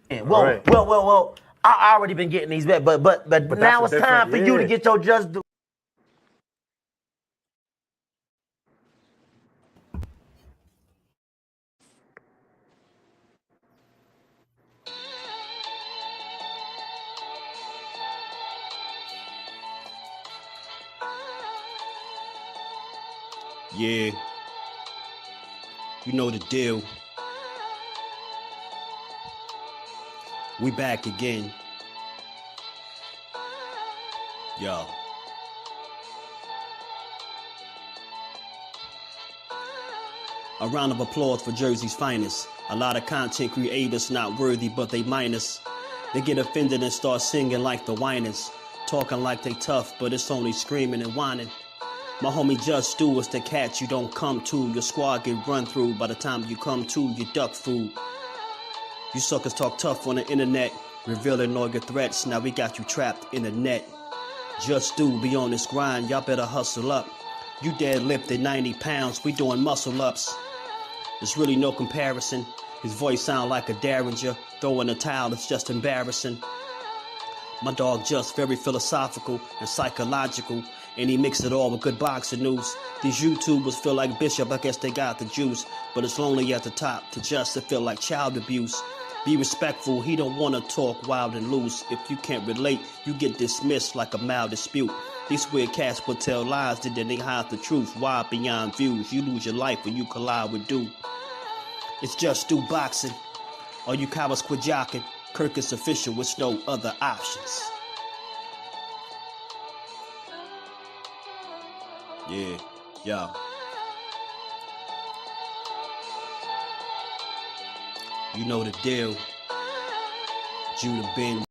Well, I already been getting these back, but now it's time for you to get your just do. Yeah, you know the deal. We back again. Yo. A round of applause for Jersey's finest. A lot of content creators not worthy, but they minus. They get offended and start singing like the whiners. Talking like they tough, but it's only screaming and whining. My homie JusDuE is the cat you don't come to. Your squad get run through. By the time you come to, you duck food. You suckers talk tough on the internet, revealing all your threats. Now we got you trapped in the net. JusDuE be on this grind, y'all better hustle up. You deadlifted 90 pounds, we doing muscle ups. There's really no comparison. His voice sound like a derringer. Throwing a towel, it's just embarrassing. My dog just very philosophical and psychological, and he mixed it all with good boxing news. These YouTubers feel like Bishop, I guess they got the juice, but it's lonely at the top to just to feel like child abuse. Be respectful, he don't wanna talk wild and loose. If you can't relate, you get dismissed like a mild dispute. These weird cats will tell lies, then they hide the truth. Why beyond views? You lose your life when you collide with dude. It's JusDueBoxing. All you cowards quit jocking. Kirk is official with no other options. Yeah, yo. You know the deal. Judah Ben.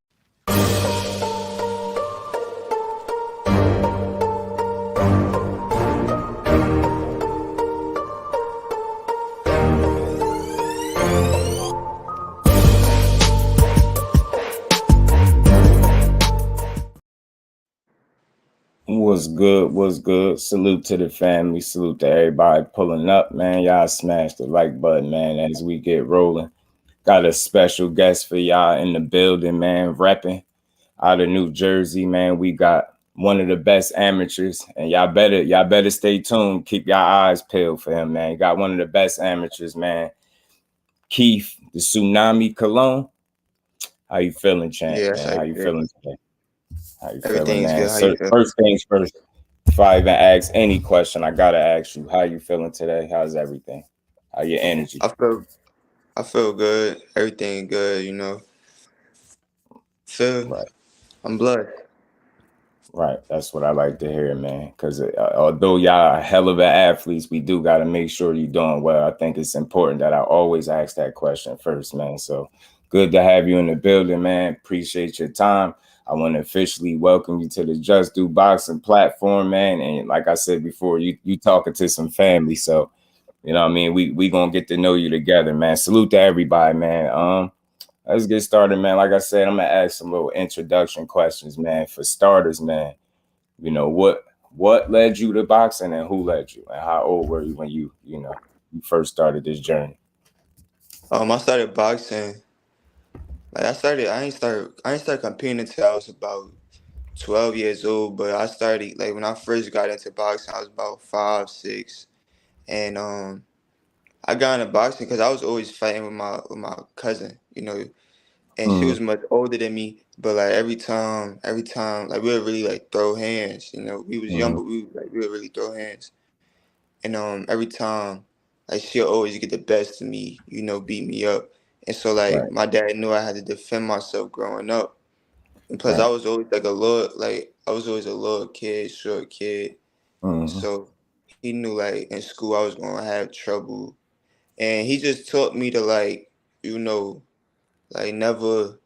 What's good? What's good? Salute to the family. Salute to everybody pulling up, man. Y'all smash the like button, man, as we get rolling. Got a special guest for y'all in the building, man, repping out of New Jersey, man. We got one of the best amateurs, and y'all better stay tuned. Keep your eyes peeled for him, man. Got one of the best amateurs, man. Keith, the Tsunami Colon. How you feeling, champ? Yeah, Man? How you feeling today? How you feeling, everything's man? good. How you feel? First things first. If I even ask any question, I gotta ask you, how you feeling today? How's everything? How your energy? I feel good. Everything good, you know. Right. I'm blessed. Right. That's what I like to hear, man. Because although y'all are hell of athletes, we do got to make sure you're doing well. I think it's important that I always ask that question first, man. So good to have you in the building, man. Appreciate your time. I want to officially welcome you to the JusDueBoxing platform, man. And like I said before, you talking to some family. So, you know what I mean? We going to get to know you together, man. Salute to everybody, man. Let's get started, man. Like I said, I'm gonna ask some little introduction questions, man. For starters, man, you know what led you to boxing and who led you, and how old were you when you first started this journey? I started boxing. I ain't start competing until I was about 12 years old. But I started when I first got into boxing, I was about 5, 6, and I got into boxing because I was always fighting with my cousin, you know. And she was much older than me, but every time, we would really throw hands. You know, we was young, but we would really throw hands. And every time, she'll always get the best of me, you know, beat me up. And so Right. my dad knew I had to defend myself growing up. And plus Right. I was always I was always a little kid, short kid. So he knew in school I was gonna have trouble. And he just taught me to you know, never,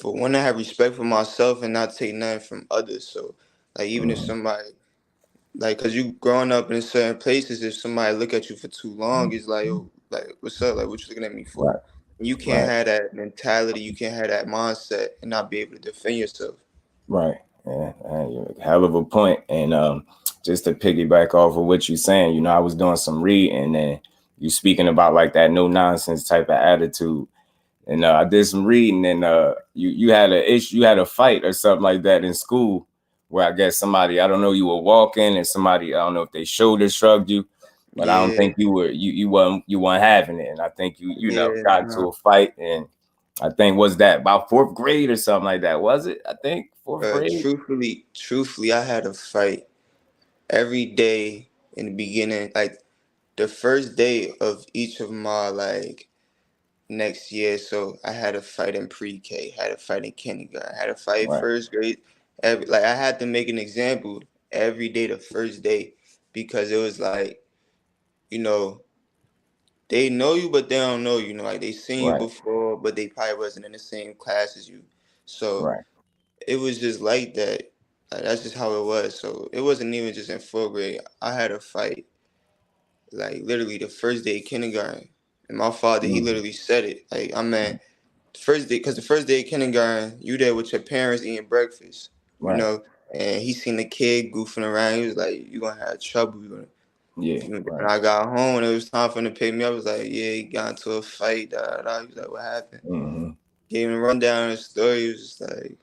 for one, to have respect for myself and not take nothing from others. So even if somebody cause you growing up in certain places, if somebody look at you for too long, it's oh, what's up, what you looking at me for? Right. And you can't have that mentality, you can't have that mindset and not be able to defend yourself. Right. Yeah. Hell of a point. And just to piggyback off of what you're saying, you know, I was doing some reading, and you speaking about that no nonsense type of attitude. And I did some reading, and you had a fight or something like that in school, where I guess somebody, I don't know, you were walking and somebody, I don't know if they shoulder shrugged you, but I don't think you weren't having it. And I think you got into a fight, and I think was that about fourth grade or something like that, was it? I think fourth grade. Truthfully, I had a fight every day in the beginning. Like the first day of each of my next year. So I had a fight in pre-K, had a fight in kindergarten, had a fight first grade. I had to make an example every day, the first day, because it was like, they know you, but they don't know you. Like they seen you before, but they probably wasn't in the same class as you. So it was just like that. Like, that's just how it was. So it wasn't even just in fourth grade. I had a fight like literally the first day of kindergarten, and my father he literally said it. Like first day, because the first day of kindergarten, you there with your parents eating breakfast, and he seen the kid goofing around. He was like, "You gonna have trouble." When I got home and it was time for him to pick me up, I was like, "Yeah, he got into a fight." Da, da, da. He was like, "What happened?" Gave him a rundown of the story. He was just like,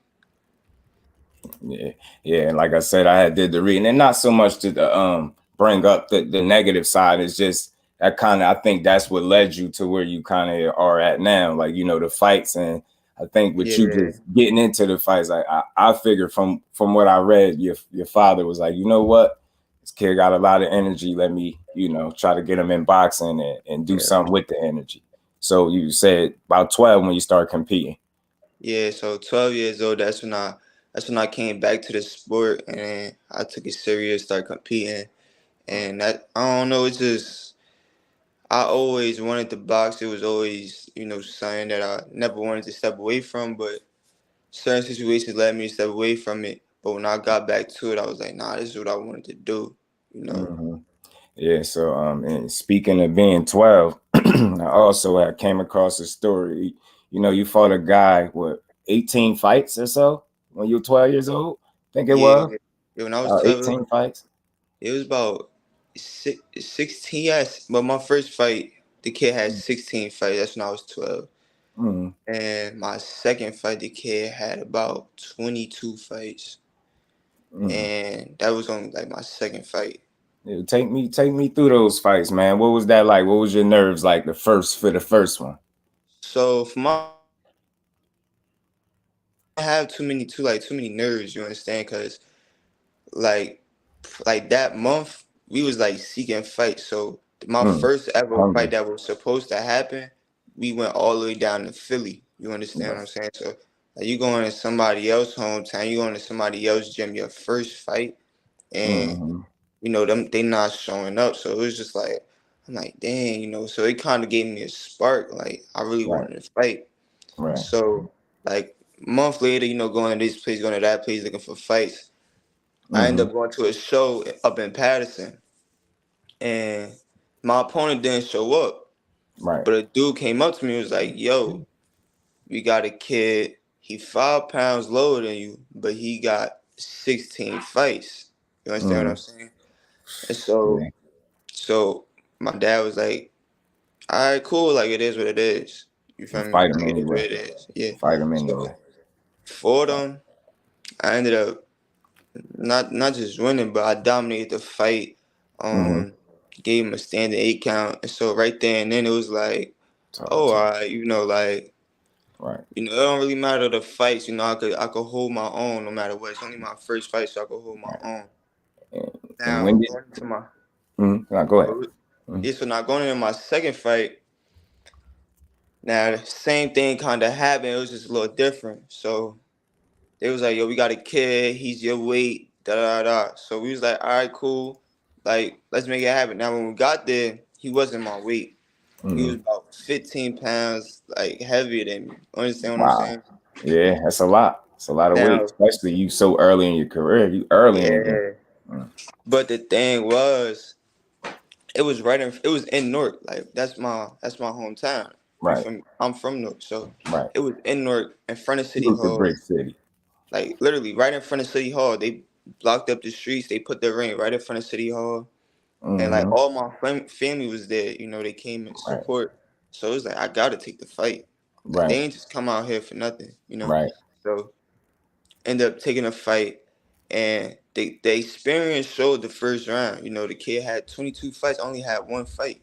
Yeah. And like I said, I did the reading, and not so much to bring up the negative side. It's just that kind of, I think that's what led you to where you kind of are at now, like the fights. And I think with you just getting into the fights, I figured from what I read, your father was like, you know what, this kid got a lot of energy. Let me try to get him in boxing and do something with the energy. So you said about 12 when you start competing. Yeah, so 12 years old, that's when I came back to the sport, and I took it serious, started competing. And that, I don't know, it's just, I always wanted to box. It was always, something that I never wanted to step away from, but certain situations led me to step away from it. But when I got back to it, I was like, nah, this is what I wanted to do. Yeah, so and speaking of being 12, I came across a story. You fought a guy with 18 fights or so when you were 12 years old. I think it was When I was 12, 18 fights. it was about 16. Yes, but my first fight, the kid had 16 fights. That's when I was 12. And my second fight, the kid had about 22 fights. And that was only like my second fight. Yeah, take me through those fights, man. What was that like? What was your nerves like for the first one? So for my, I have too many nerves. You understand? Because like that month we was like seeking fights. So my first ever fight that was supposed to happen, we went all the way down to Philly. You understand what I'm saying? So you going to somebody else's hometown, you going to somebody else's gym, your first fight, and them they not showing up. So it was just like, I'm like, dang, so it kind of gave me a spark. Like I really wanted to fight. So like a month later, going to this place, going to that place, looking for fights. I ended up going to a show up in Patterson, and my opponent didn't show up. But a dude came up to me and was like, "Yo, we got a kid. He 5 pounds lower than you, but he got 16 fights." You understand what I'm saying? And so my dad was like, "All right, cool. Like it is what it is. You feel me? Fight him Like it is what anyway. it is. Yeah." Fight him anyway. So for them, I ended up not just winning, but I dominated the fight. Gave him a standing 8 count, and so right there and then it was like, all right, it don't really matter the fights. I could hold my own no matter what. It's only my first fight, so I could hold my own. And Now when did going into my go ahead. so now going into my second fight. Now the same thing kind of happened. It was just a little different. So they was like, "Yo, we got a kid. He's your weight." Da da da. So we was like, "All right, cool. Like, let's make it happen." Now when we got there, he wasn't my weight. He was about 15 pounds like heavier than me. Understand what I'm saying? Yeah, that's a lot. It's a lot of weight, Now, especially you so early in your career. You early in the game. but the thing was, it was in Newark. Like that's my hometown. I'm from Newark, so it was in Newark in front of City The Hall. brick city. Like literally right in front of City Hall. They blocked up the streets. They put the ring right in front of City Hall. And like all my family was there. They came in support. So it was like I gotta take the fight. Like, they Right. ain't just come out here for nothing, Right. So end up taking a fight, and the experience showed the first round. The kid had 22 fights, only had one fight,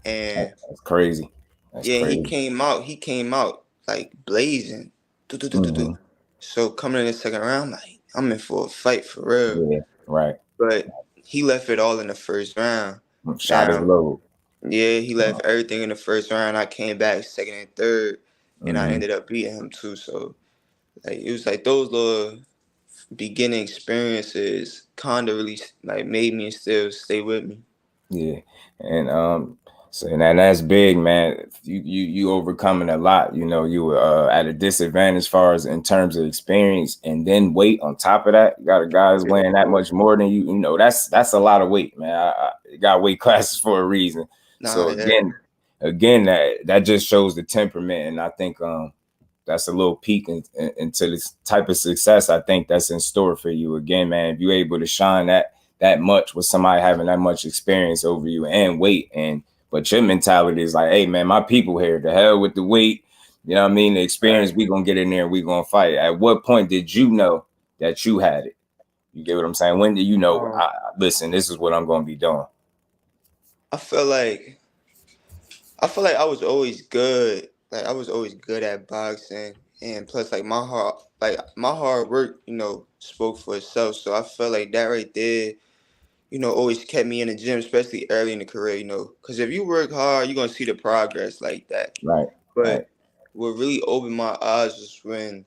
and That's crazy. That's yeah, he crazy. came out. He came out like blazing. Do, do, do, do, do. Mm-hmm. So coming in the second round, like, I'm in for a fight for real. Yeah. Right. But he left it all in the first round. Shot his Now, load. yeah, he left everything in the first round. I came back second and third, and I Mm-hmm. ended up beating him too. So like, it was like those little beginning experiences kind of really like made me still stay with me. Yeah, and so and that's big, man. You overcoming a lot. You were at a disadvantage as far as in terms of experience, and then weight on top of that. You got a guy that's weighing that much more than you. That's a lot of weight, man. You got weight classes for a reason. Nah, So yeah. again, that just shows the temperament, and I think that's a little peek into this type of success I think that's in store for you. Again, man, if you're able to shine that much with somebody having that much experience over you and weight, but your mentality is like, hey man, my people here, the hell with the weight, you know what I mean? The experience, we gonna get in there and we gonna fight. At what point did you know that you had it? You get what I'm saying? When did you know, listen, this is what I'm gonna be doing? I feel like I was always good. Like, I was always good at boxing, and plus, like, my hard work, spoke for itself. So I felt like that right there, always kept me in the gym, especially early in the career. Because if you work hard, you're gonna see the progress like that. Right, right. But what really opened my eyes was when,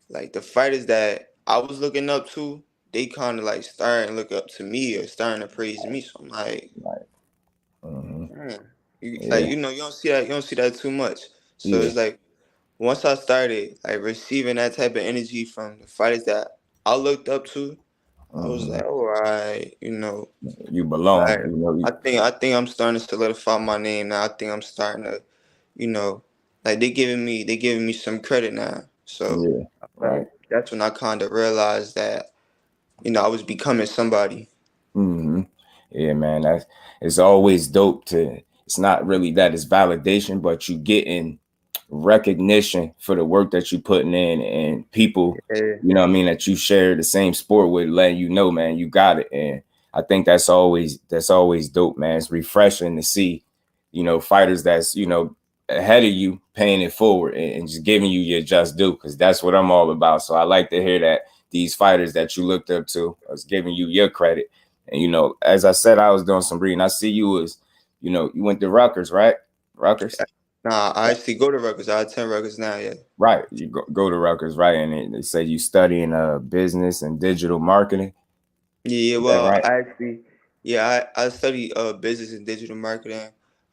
like, the fighters that I was looking up to, they kind of like starting to look up to me or starting to praise me. So I'm like, Right. Mm-hmm. like, Yeah, you don't see that too much. So yeah. it's like, once I started like receiving that type of energy from the fighters that I looked up to, I was Mm-hmm. like, all right, You belong. like, You. I think I'm starting to solidify my name now. I think I'm starting to, you know, like, they giving me some credit now. So Yeah. Right. like, that's when I kind of realized that, I was becoming somebody. Hmm. Yeah, man. It's always dope to. It's not really that it's validation, but you getting recognition for the work that you putting in, and people, Yeah, you know what I mean, that you share the same sport with, letting you know, man, you got it. And I think that's always dope, man. It's refreshing to see, fighters that's ahead of you paying it forward and just giving you your just due, because that's what I'm all about. So I like to hear that these fighters that you looked up to is giving you your credit. And as I said, I was doing some reading. I see you as, you went to Rutgers, right? Rutgers. nah, I actually go to Rutgers. I attend Rutgers now. Yeah. Right. You go to Rutgers, right? And they say you studying business and digital marketing. Yeah, Is that well, right? I study business and digital marketing.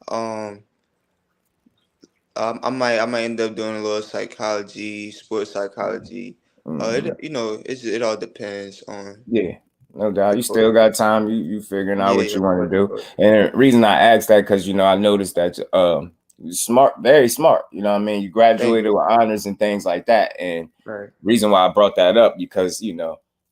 Um, I might end up doing a little psychology, sports psychology. Mm-hmm. It all depends on Yeah. No doubt. the You coach. still got time. You figuring out Yeah, what yeah, you of want to course, of do. course. And the reason I asked that, because I noticed that you're smart, very smart. You know what I mean? You Thank graduated you. with honors and things like that. And Right, reason why I brought that up, because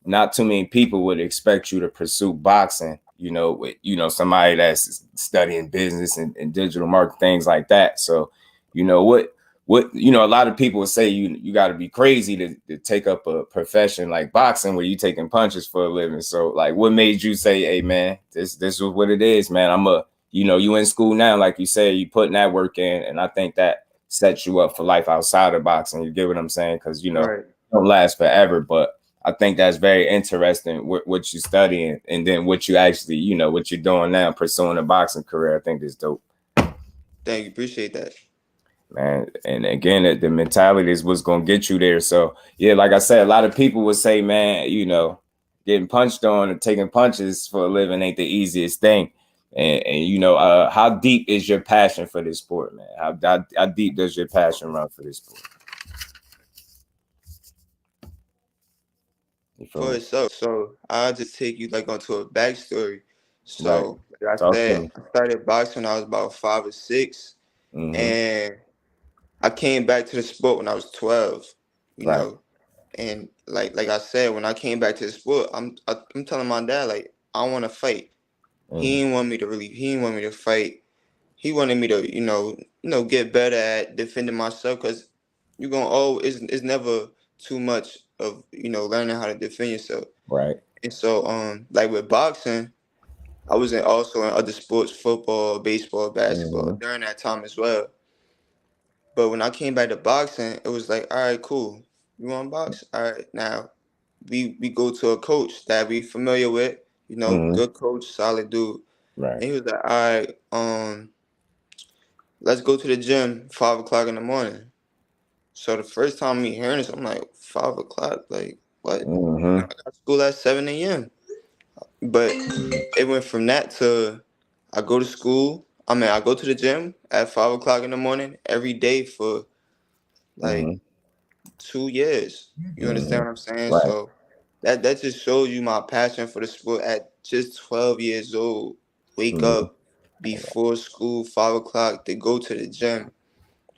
not too many people would expect you to pursue boxing, with somebody that's studying business and digital marketing, things like that. So what a lot of people would say you got to be crazy to take up a profession like boxing where you taking punches for a living. So like, what made you say, hey man, this is what it is, man? You in school now, like you say, you putting that work in, and I think that sets you up for life outside of boxing. You get what I'm saying? Because right. don't last forever, but I think that's very interesting what you studying, and then what you actually, what you're doing now, pursuing a boxing career. I think is dope, Thank you. Appreciate that. man. And again, the mentality is what's gonna get you there. So yeah, like I said, a lot of people would say, man, getting punched on and taking punches for a living ain't the easiest thing. And how deep is your passion for this sport, man? How deep does your passion run for this sport? You feel For me? itself. So I'll just take you like onto a backstory. Right. So like I Talk to said, me. I started boxing when I was about 5 or 6, Mm-hmm. and I came back to the sport when I was 12. You Right. know, and like I said, when I came back to the sport, I'm telling my dad, like, I want to fight. Mm-hmm. He didn't want me to fight. he wanted me to, get better at defending myself because you're gonna always it's never too much of learning how to defend yourself. Right. And so like with boxing, I was also in other sports, football, baseball, basketball during that time as well. But when I came back to boxing, it was like, all right, cool. You want to box? All right, now we go to a coach that we familiar with, good coach, solid dude. Right. And he was like, all right, let's go to the gym 5 o'clock in the morning. So the first time me hearing this, I'm like, 5 o'clock? Like, what? I got school at 7 a.m. But it went from that to I go to school. I go to the gym at 5 o'clock in the morning every day for like 2 years. You understand what I'm saying? Right. So that just shows you my passion for the sport at just 12 years old. Wake up before school, 5 o'clock to go to the gym.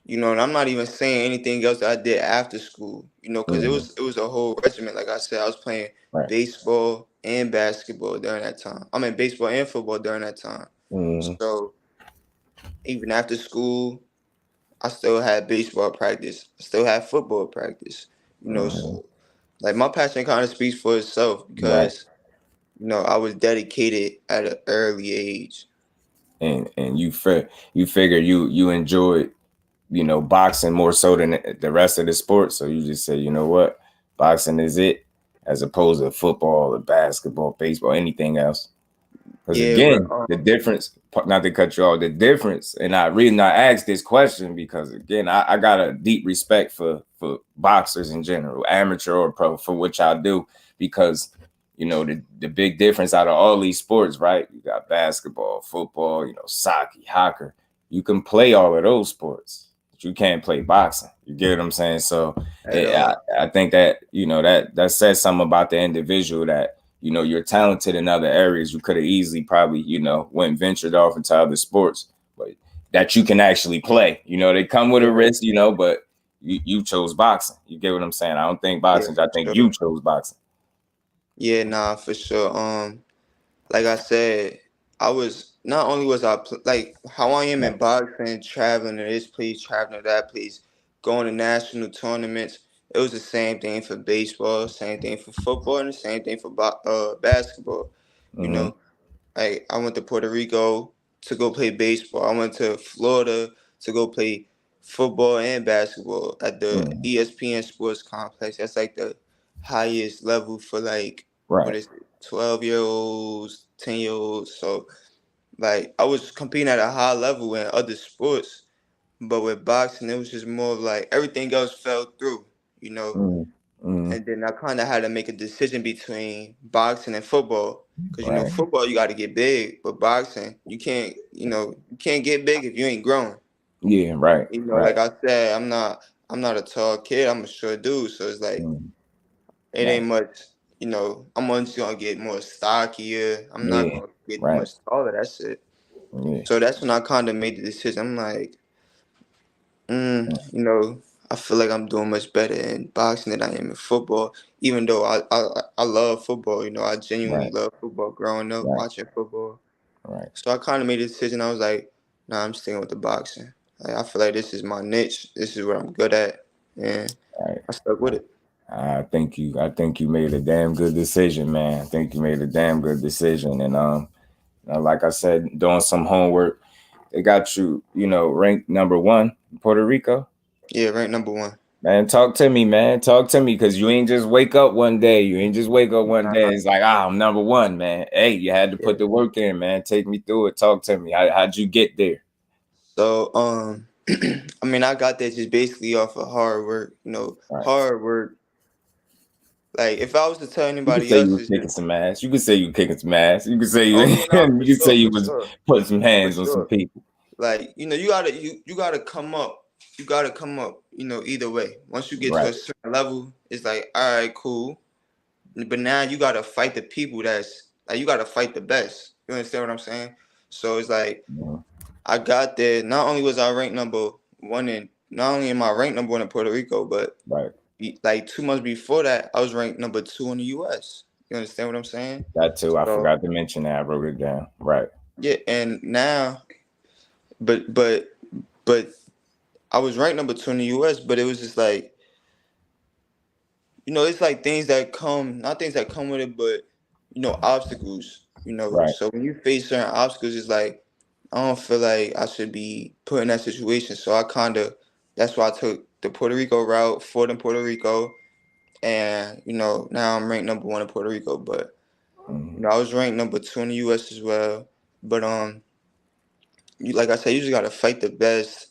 And I'm not even saying anything else that I did after school, because it was a whole regimen. Like I said, I was playing baseball and basketball during that time. I mean, baseball and football during that time. So even after school, I still had baseball practice. I still had football practice. So like my passion kind of speaks for itself because, I was dedicated at an early age. And you figure you enjoyed boxing more so than the rest of the sports. So you just say, you know what, boxing is it, as opposed to football or basketball, baseball, anything else. Because again, the difference, not to cut you off, the difference, and I asked this question because again, I got a deep respect for boxers in general, amateur or pro, for what y'all do, because the big difference out of all these sports, right? You got basketball, football, soccer, hockey. You can play all of those sports, but you can't play boxing. You get what I'm saying? So I think that that says something about the individual, that you're talented in other areas. You could have easily probably went ventured off into other sports, but that you can actually play. They come with a risk, but you chose boxing. You get what I'm saying? I don't think boxing. I think you chose boxing. Yeah, nah, for sure. Like I said, I was not only was I like how I am in boxing, traveling to this place, traveling to that place, going to national tournaments. It was the same thing for baseball, same thing for football, and the same thing for basketball. Like I went to Puerto Rico to go play baseball. I went to Florida to go play football and basketball at the ESPN Sports Complex. That's like the highest level for like what is it, 12-year-olds, 10-year-olds. So like I was competing at a high level in other sports, but with boxing it was just more of like everything else fell through, And then I kind of had to make a decision between boxing and football, because football you got to get big, but boxing you can't get big if you ain't grown. Yeah, right. Like I said, I'm not a tall kid. I'm a short dude, so it's like it ain't much. I'm just gonna get more stockier. I'm not gonna get much taller. That's it. So that's when I kind of made the decision. I'm like, I feel like I'm doing much better in boxing than I am in football. Even though I love football. I genuinely love football. Growing up watching football. Right. So I kind of made a decision. I was like, nah, I'm sticking with the boxing. Like, I feel like this is my niche. This is what I'm good at, and I stuck with it. I think you made a damn good decision, man. I think you made a damn good decision, and like I said, doing some homework, they got you, ranked number 1 in Puerto Rico. Yeah, ranked number 1. Man, talk to me, man. Talk to me, because you ain't just wake up one day. It's like, I'm number 1, man. Hey, you had to put the work in, man. Take me through it. Talk to me. How'd you get there? So, I got there just basically off of hard work. Hard work. Like, if I was to tell anybody else, you was kicking some ass. You could say you kicking some ass. You could say you was putting some hands on some people. Like, you gotta come up. You gotta come up. Either way. Once you get to a certain level, it's like, all right, cool. But now you gotta fight the people that's like, you gotta fight the best. You understand what I'm saying? So it's like, I got there. Not only was I ranked number 1 in, not only am I ranked number 1 in Puerto Rico, but like 2 months before that, I was ranked number 2 in the U.S. You understand what I'm saying? That too. I forgot to mention that. I wrote it down. Right. Yeah, and now but I was ranked number 2 in the U.S., but it was just like, it's like not things that come with it, but, obstacles, Right. So when you face certain obstacles, it's like, I don't feel like I should be put in that situation. So that's why I took the Puerto Rico route, fought in Puerto Rico. And, now I'm ranked number 1 in Puerto Rico. But, I was ranked number 2 in the U.S. as well. But, like I said, you just got to fight the best.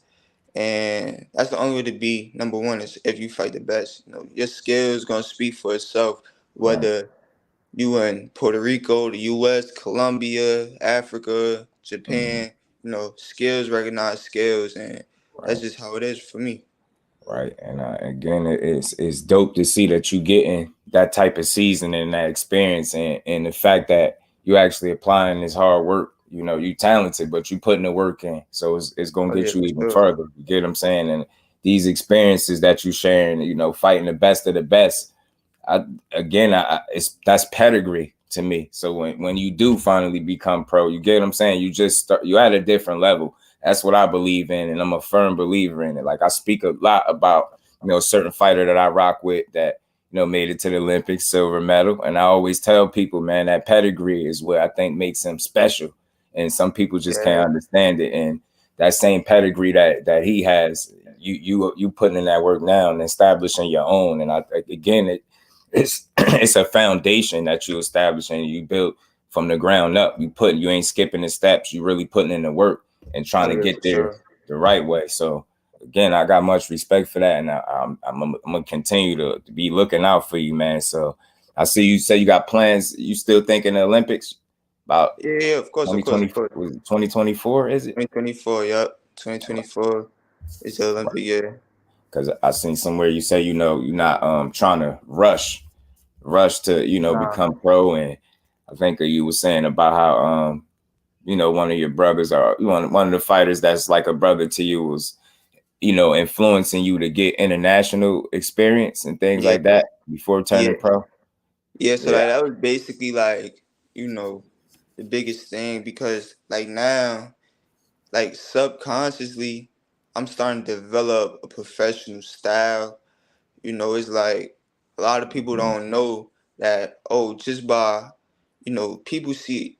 And that's the only way to be number 1 is if you fight the best. Your skills going to speak for itself, whether you in Puerto Rico, the U.S., Colombia, Africa, Japan, skills recognize skills. And that's just how it is for me. Right. And again, it's dope to see that you getting that type of season and that experience and the fact that you actually applying this hard work. You talented, but you putting the work in. So it's going to get you even further. You get what I'm saying? And these experiences that you sharing, fighting the best of the best. That's pedigree to me. So when you do finally become pro, you get what I'm saying? You just you're at a different level. That's what I believe in, and I'm a firm believer in it. Like I speak a lot about, a certain fighter that I rock with that, made it to the Olympics, silver medal. And I always tell people, man, that pedigree is what I think makes him special. And some people just can't understand it. And that same pedigree that he has, you putting in that work now and establishing your own. And it's a foundation that you establish and you build from the ground up. You ain't skipping the steps. You really putting in the work and trying to get there the right way. So again, I got much respect for that, and I'm gonna continue to be looking out for you, man. So I see you say you got plans. You still thinking the Olympics? About of course, 2024, is it? 2024, yep. 2024 is the Olympic year. Because I seen somewhere you say you're not trying to rush to become pro, and I think you were saying about how one of your brothers or one of the fighters that's like a brother to you was influencing you to get international experience and things like that before turning pro. Yeah, so that was basically like the biggest thing, because like now, like subconsciously, I'm starting to develop a professional style. It's like a lot of people don't know that. Oh, just by people see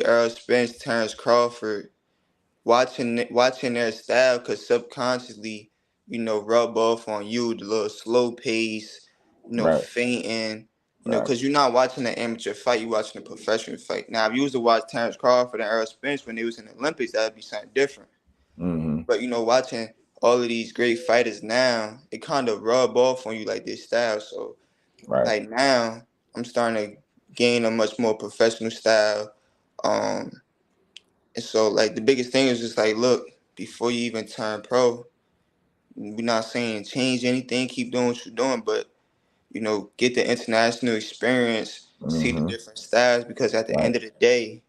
Errol Spence, Terrence Crawford, watching their style, because subconsciously, rub off on you, the little slow pace, feinting. Because you're not watching an amateur fight, you're watching a professional fight. Now, if you was to watch Terrence Crawford and Errol Spence when they was in the Olympics, that'd be something different. But watching all of these great fighters now, it kind of rub off on you like this style. So, like now, I'm starting to gain a much more professional style. And so, like, the biggest thing is just like, look, before you even turn pro, we're not saying change anything, keep doing what you're doing, but get the international experience, see the different styles, because at the end of the day,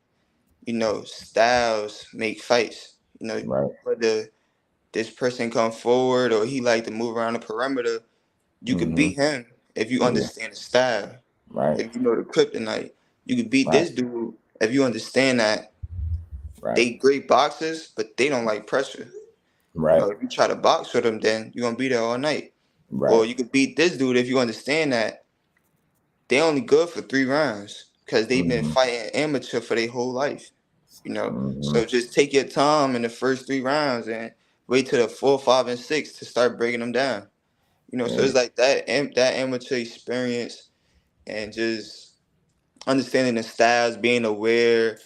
styles make fights. Whether this person come forward or he like to move around the perimeter, you could beat him if you understand the style. If you know the kryptonite, you could beat this dude if you understand that they great boxers, but they don't like pressure. If you try to box with them, then you're gonna be there all night. Or you could beat this dude if you understand that they only good for 3 rounds because they've been fighting amateur for their whole life. So just take your time in the first 3 rounds and wait till the 4, 5, and 6 to start breaking them down. So it's like that amateur experience and just understanding the styles, being aware.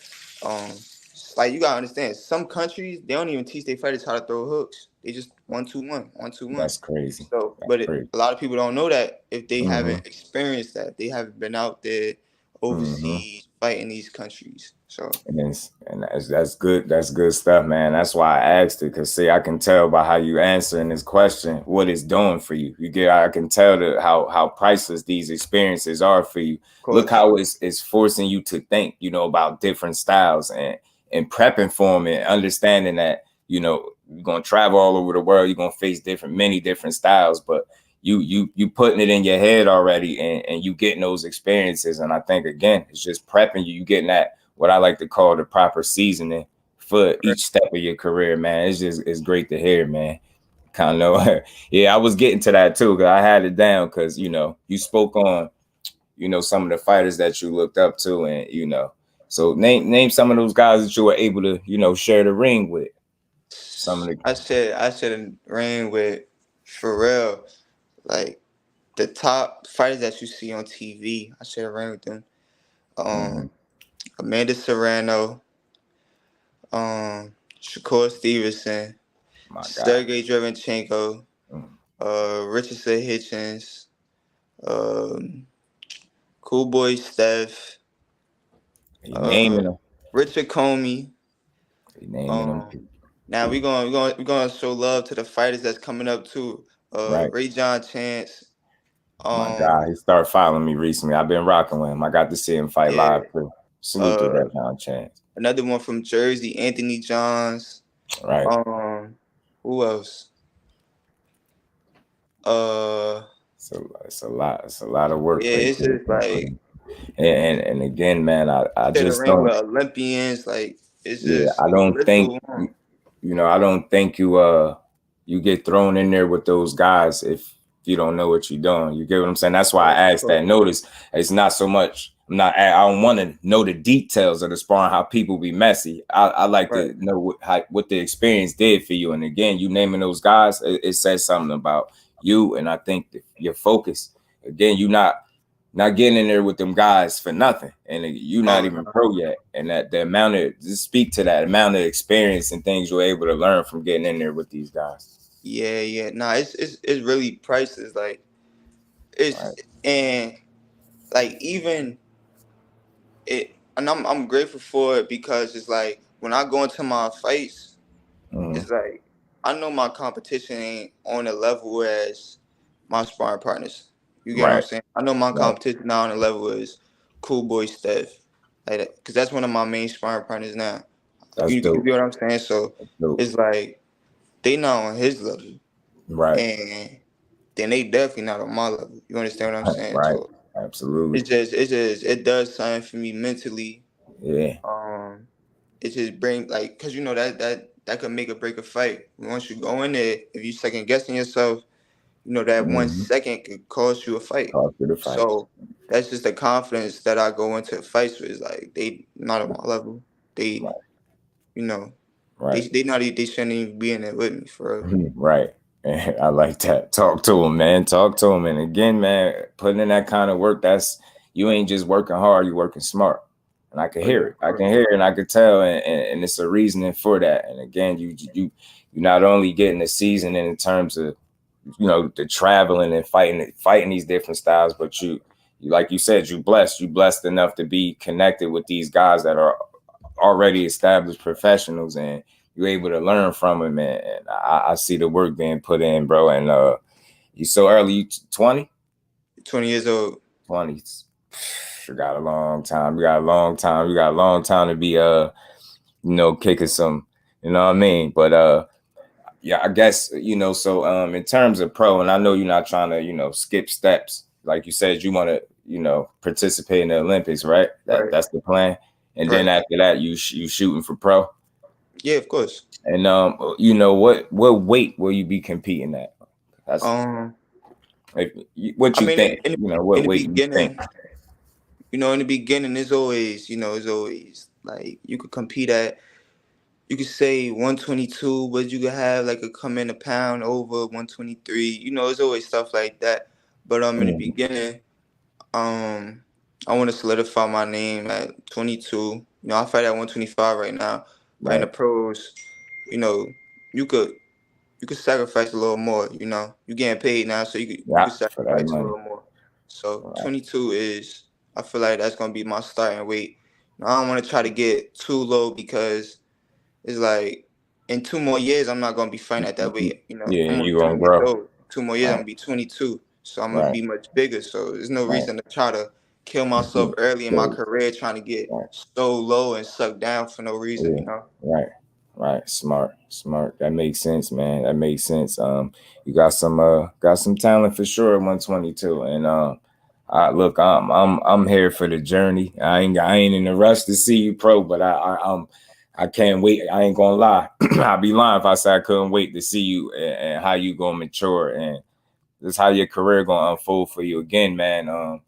Like you gotta understand, some countries they don't even teach their fighters how to throw hooks. They just 1-2-1, 1-2-1. That's crazy. So, a lot of people don't know that if they haven't experienced that, they haven't been out there overseas fighting these countries. So that's good. That's good stuff, man. That's why I asked it, because see, I can tell by how you answering this question what it's doing for you. I can tell how priceless these experiences are for you. Look how it's forcing you to think, about different styles and prepping for them and understanding that you're gonna travel all over the world. You're gonna face many different styles, but you putting it in your head already and you getting those experiences. And I think again, it's just prepping you. You getting that what I like to call the proper seasoning for each step of your career, man. It's great to hear, man. Kind of yeah, I was getting to that too, because I had it down, because you spoke on some of the fighters that you looked up to, and so name some of those guys that you were able to share the ring with. Some of the I said ring with, for real, like the top fighters that you see on TV. I shared a ring with them. Amanda Serrano, Shakur Stevenson, my God. Sergey Drevenchenko, Richardson Hitchens, Cool Boy Steph, Naming them. Richard Comey. Naming them. Now we're gonna show love to the fighters that's coming up too. Right. Ray John Chance. My God, he started following me recently. I've been rocking with him. I got to see him fight live too. Salute to Ray John Chance. Another one from Jersey, Anthony Johns. Right. Who else? It's a lot of work. Yeah, it's just like, and again, man, I just don't. With Olympians, like, it's just. I don't think I don't think you get thrown in there with those guys if you don't know what you're doing. You get what I'm saying? That's why I asked that. Notice it's not so much. I don't want to know the details of the sparring, how people be messy. I like to know what the experience did for you. And again, you naming those guys, it says something about you. And I think that your focus, again, you not getting in there with them guys for nothing, and you're not even pro yet. And that the amount of, just speak to that amount of experience and things you're able to learn from getting in there with these guys. Yeah. Nah, it's really priceless. Like, it's and like even it, and I'm grateful for it, because it's like when I go into my fights, it's like I know my competition ain't on the level as my sparring partners. You get what I'm saying? I know my competition now on the level is Cool Boy Steph, like that, because that's one of my main sparring partners now. You get what I'm saying? So it's like they not on his level, right? And then they definitely not on my level. You understand what I'm saying? Right. So absolutely. It does something for me mentally. Yeah. It just bring, like, because that could make or break a fight. Once you go in there, if you second guessing yourself, that 1 second could cost you a fight. So that's just the confidence that I go into fights with. Is like, they not on my level. They, they shouldn't even be in there with me, for real. Right. I like that. Talk to him, man. Talk to him. And again, man, putting in that kind of work, you ain't just working hard, you're working smart. And I can hear it. I can hear it, and I can tell, and it's a reasoning for that. And again, you not only getting the seasoning in terms of the traveling and fighting these different styles, but you like you said, you blessed enough to be connected with these guys that are already established professionals, and you're able to learn from them. And I see the work being put in, bro. And you so early, you 20 years old. 20. You got a long time. You got a long time to be kicking some, you know what I mean? But yeah, I guess, so in terms of pro, and I know you're not trying to, skip steps. Like you said, you want to, participate in the Olympics, right? That's the plan. And then after that, you shooting for pro. Yeah, of course. And what weight will you be competing at? That's what you think. What weight you think? In the beginning, it's always like you could compete at, you could say 122, but you could have like a come in a pound over 123. It's always stuff like that. But in the beginning, I want to solidify my name at 22. I fight at 125 right now. But in the pros, you could sacrifice a little more. You getting paid now, so you could sacrifice a little more. So 22 is, I feel like that's gonna be my starting weight. I don't want to try to get too low, because it's like in 2 more years I'm not gonna be fighting at that weight. Yeah, you're gonna grow. 2 more years I'm gonna be 22, so I'm gonna be much bigger. So there's no reason to try to kill myself early in my career trying to get so low and sucked down for no reason. Right. Smart. That makes sense, man. That makes sense. You got some talent for sure at 122. And look, I'm here for the journey. I ain't in a rush to see you pro, but I can't wait. I ain't gonna lie. I'd be lying if I said I couldn't wait to see you and how you gonna mature, and this how your career gonna unfold for you again, man. A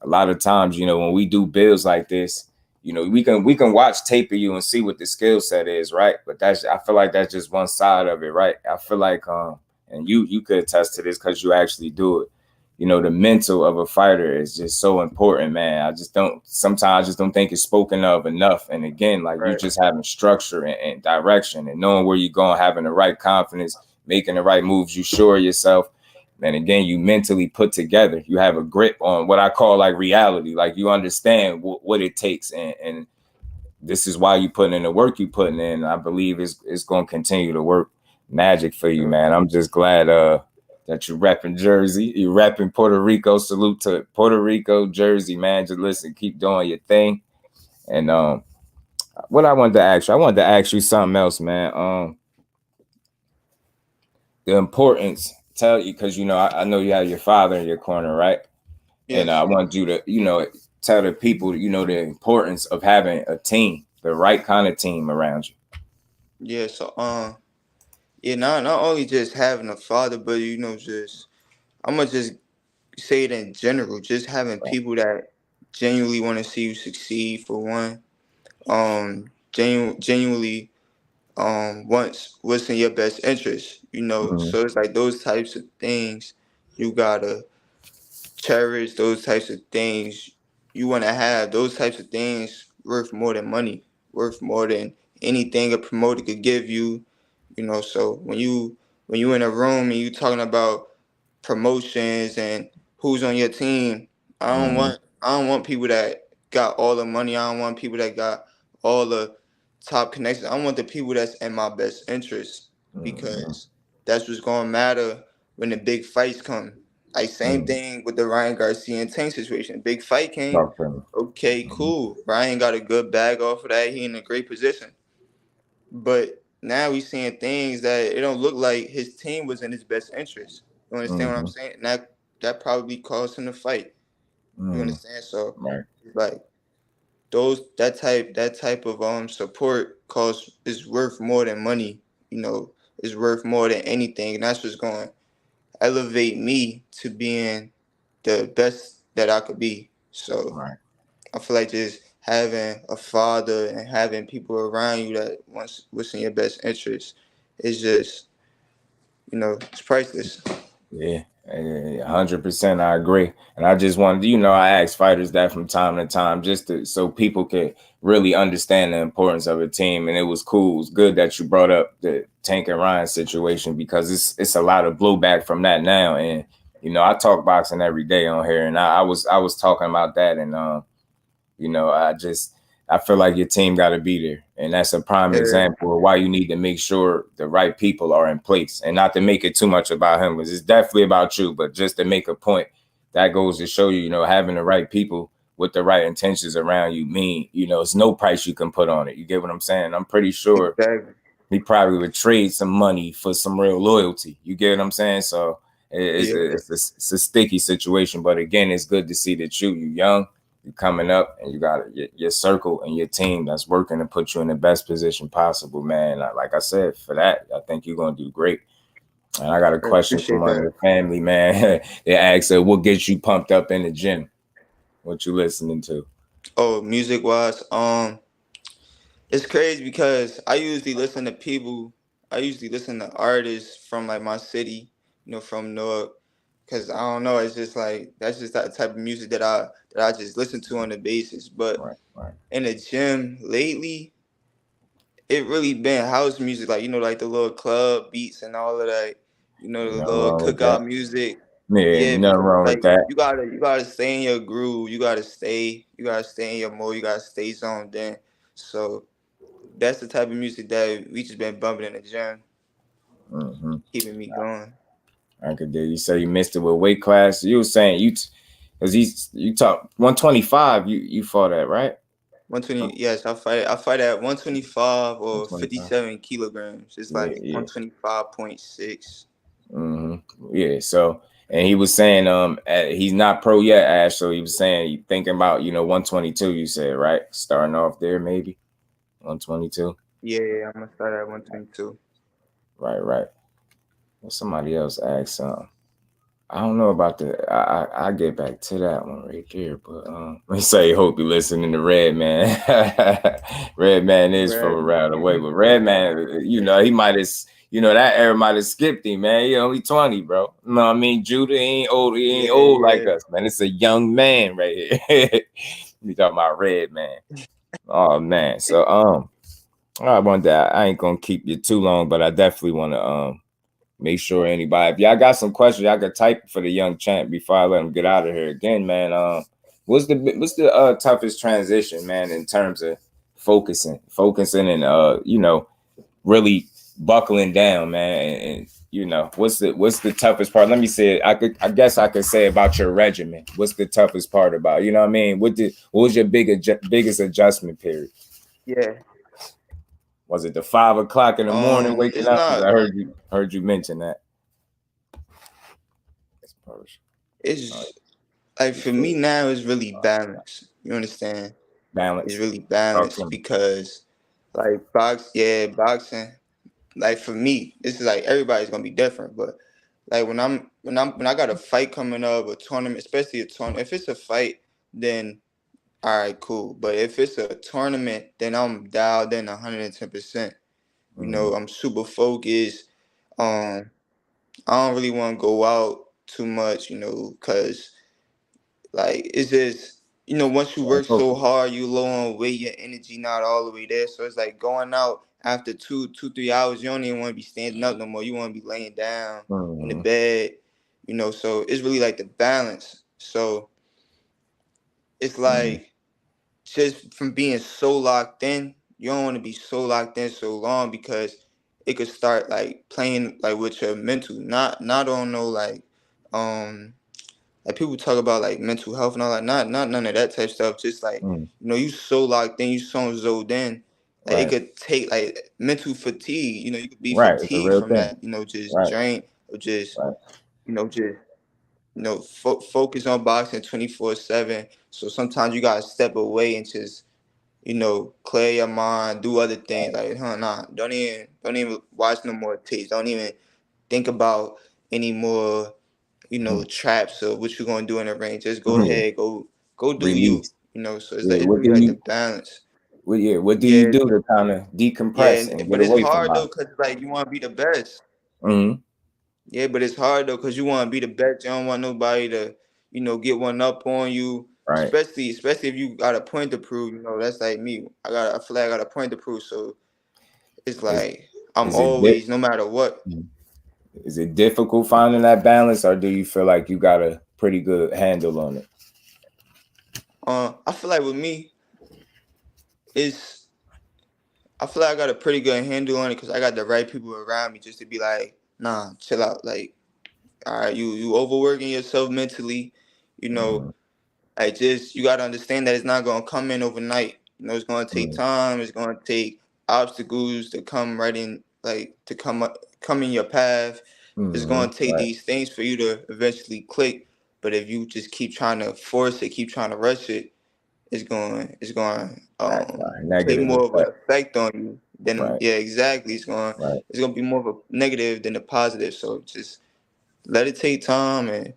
lot of times, you know, when we do builds like this, you know, we can watch tape of you and see what the skill set is, right? But I feel like that's just one side of it, right? I feel like and you could attest to this because you actually do it. You know, the mental of a fighter is just so important, man. Sometimes I just don't think it's spoken of enough. And again, like you just having structure and direction and knowing where you're going, having the right confidence, making the right moves, you sure of yourself. And again, you mentally put together, you have a grip on what I call like reality. Like you understand what it takes. And this is why you putting in the work you putting in. I believe it's going to continue to work magic for you, man. I'm just glad that you're repping Jersey. You're repping Puerto Rico. Salute to Puerto Rico, Jersey, man. Just listen, keep doing your thing. And what I wanted to ask you something else, man. The importance, tell you, because you know I know you have your father in your corner, right? Yes. And I want you to, you know, tell the people, you know, the importance of having a team, the right kind of team around you. Yeah, so yeah, not only just having a father, but you know, just I'm gonna just say it in general, just having people that genuinely want to see you succeed for one, genuinely wants what's in your best interest, you know. Mm-hmm. So it's like those types of things you gotta cherish, those types of things you want to have, those types of things worth more than money, worth more than anything a promoter could give you, you know. So when you in a room and you talking about promotions and who's on your team, I don't want people that got all the money. I don't want people that got all the top connections. I want the people that's in my best interest, because that's what's gonna matter when the big fights come. Like same thing with the Ryan Garcia and Tank situation. Big fight came. Okay, cool. Ryan got a good bag off of that. He in a great position. But now we seeing things that it don't look like his team was in his best interest. You understand what I'm saying? And that probably caused him to fight. You understand? So like that type of support is worth more than money, you know, is worth more than anything. And that's what's going to elevate me to being the best that I could be. So I feel like just having a father and having people around you that wants what's in your best interest is just, you know, it's priceless. Yeah, 100%. I agree. And I just wanted, you know, I ask fighters that from time to time so people could really understand the importance of a team. And it was cool. It was good that you brought up the Tank and Ryan situation, because it's a lot of blowback from that now. And, you know, I talk boxing every day on here, and I was talking about that. And, you know, I feel like your team got to be there. And that's a prime example of why you need to make sure the right people are in place, and not to make it too much about him, because it's definitely about you, but just to make a point that goes to show you, you know, having the right people with the right intentions around you you know, it's no price you can put on it. You get what I'm saying? I'm pretty sure he probably would trade some money for some real loyalty. You get what I'm saying? So it's a sticky situation. But again, it's good to see that you're young, you're coming up, and you got your circle and your team that's working to put you in the best position possible, man. Like I said, for that, I think you're going to do great. And I got a question from one of the family, man. They asked, what gets you pumped up in the gym? What you listening to? Oh, music-wise, it's crazy because I usually listen to artists from like my city, you know, from Newark. Cause I don't know, it's just like that's just that type of music that I just listen to on the basis. But in the gym lately, it really been house music, like, you know, like the little club beats and all of that, you know, the little cookout music. Yeah, nothing wrong with that. You gotta stay in your groove. You gotta stay in your mode. You gotta stay zoned in. So that's the type of music that we just been bumping in the gym, keeping me going. I could do. You say you missed it with weight class. You were saying you talk 125. You fought at, right? 120. Yes, I fight at 125 or 57 kilograms. It's like 125.6. Yeah. So, and he was saying he's not pro yet, Ash. So he was saying you thinking about, you know, 122. You said, right, starting off there maybe. 122. Yeah, I'm gonna start at 122. Right. Well, somebody else asked something. I don't know about the. I get back to that one right there, but let me say, hope you listening to Red Man. Red Man is from Red around the man. way, but Red Man, he might have, that era might have skipped him, man. He only 20, bro. You know what I mean? Judah ain't old. He ain't old like Yeah. us, man. It's a young man right here. We talking about Red Man. Oh man. So I want that. I ain't gonna keep you too long, but I definitely want to make sure anybody, if y'all got some questions, y'all can type for the young champ before I let him get out of here again, man. What's the toughest transition, man, in terms of focusing and really buckling down, man, and what's the toughest part? Let me say it. I guess I could say about your regimen. What's the toughest part about? You know what I mean? What was your biggest adjustment period? Yeah. Was it the 5 o'clock in the morning waking It's up? Because I not. heard you mention that. It's like for me now, it's really balanced. You understand? It's Balance. really Talk to balanced me. because like boxing. Like for me, this is like everybody's gonna be different, but like when I got a fight coming up, a tournament, especially a tournament. If it's a fight, then all right, cool. But if it's a tournament, then I'm dialed in 110%. I'm super focused. I don't really want to go out too much, because like it's just once you work so hard, you low on weight, your energy not all the way there. So it's like going out after 3 hours, you don't even want to be standing up no more. You want to be laying down in the bed, So it's really like the balance. So it's like just from being so locked in, you don't want to be so locked in so long because it could start like playing like with your mental, not on no like people talk about like mental health and all that, not none of that type stuff. Just like you so locked in, you so zoned in, like it Right. could take like mental fatigue. You could be Right. It's a fatigued real from thing. that. Just Right. drained or just Right. just focus on boxing 24/7. So sometimes you gotta step away and just clear your mind, do other things like nah, don't even watch no more tapes. Don't even think about any more traps or what you're gonna do in the ring. Just go Yeah. ahead, go do you. Release. So it's Yeah. like it's What really do like the you? balance. What do you Yeah, do to kind of yeah, decompress and get but it's away from hard though, boxing? cause like you want to be the best. Mm-hmm. Yeah, but it's hard though, cause you want to be the best. You don't want nobody to, get one up on you. Right. Especially if you got a point to prove. That's like me. I feel like I got a point to prove. So it's Is like I'm is it di- always, no matter what. is it difficult finding that balance, or do you feel like you got a pretty good handle on it? I feel like with me, it's I feel like I got a pretty good handle on it because I got the right people around me just to be like, nah, chill out. Like, all right, you overworking yourself mentally, you know. Mm-hmm. Like just you gotta understand that it's not gonna come in overnight. It's gonna take time. It's gonna take obstacles to come right in, like to come in your path. It's Mm-hmm. gonna take Right. these things for you to eventually click. But if you just keep trying to force it, keep trying to rush it, it's going Right. play Negative more of an effect. effect on you than Right. yeah, exactly. Right. It's gonna be more of a negative than a positive. So just let it take time and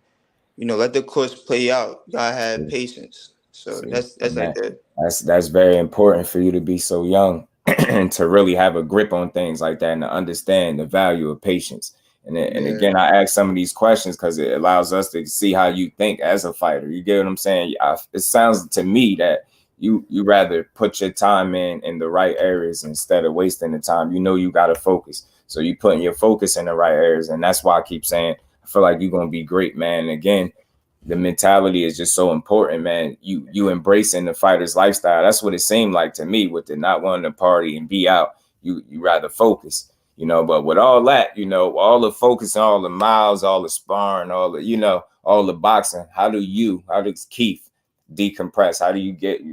let the course play out. You gotta have See. patience. So See, that's and like that. that's very important for you to be so young and to really have a grip on things like that and to understand the value of patience. And Yeah, again, I ask some of these questions because it allows us to see how you think as a fighter. You get what I'm saying? It sounds to me that you rather put your time in the right areas instead of wasting the time. You got to focus, so you putting your focus in the right areas, and that's why I keep saying I feel like you're gonna be great, man. And again, the mentality is just so important, man. You embracing the fighter's lifestyle. That's what it seemed like to me with the not wanting to party and be out. You rather focus, but with all that, all the focus, all the miles, all the sparring, all the, all the boxing, how does Keith decompress?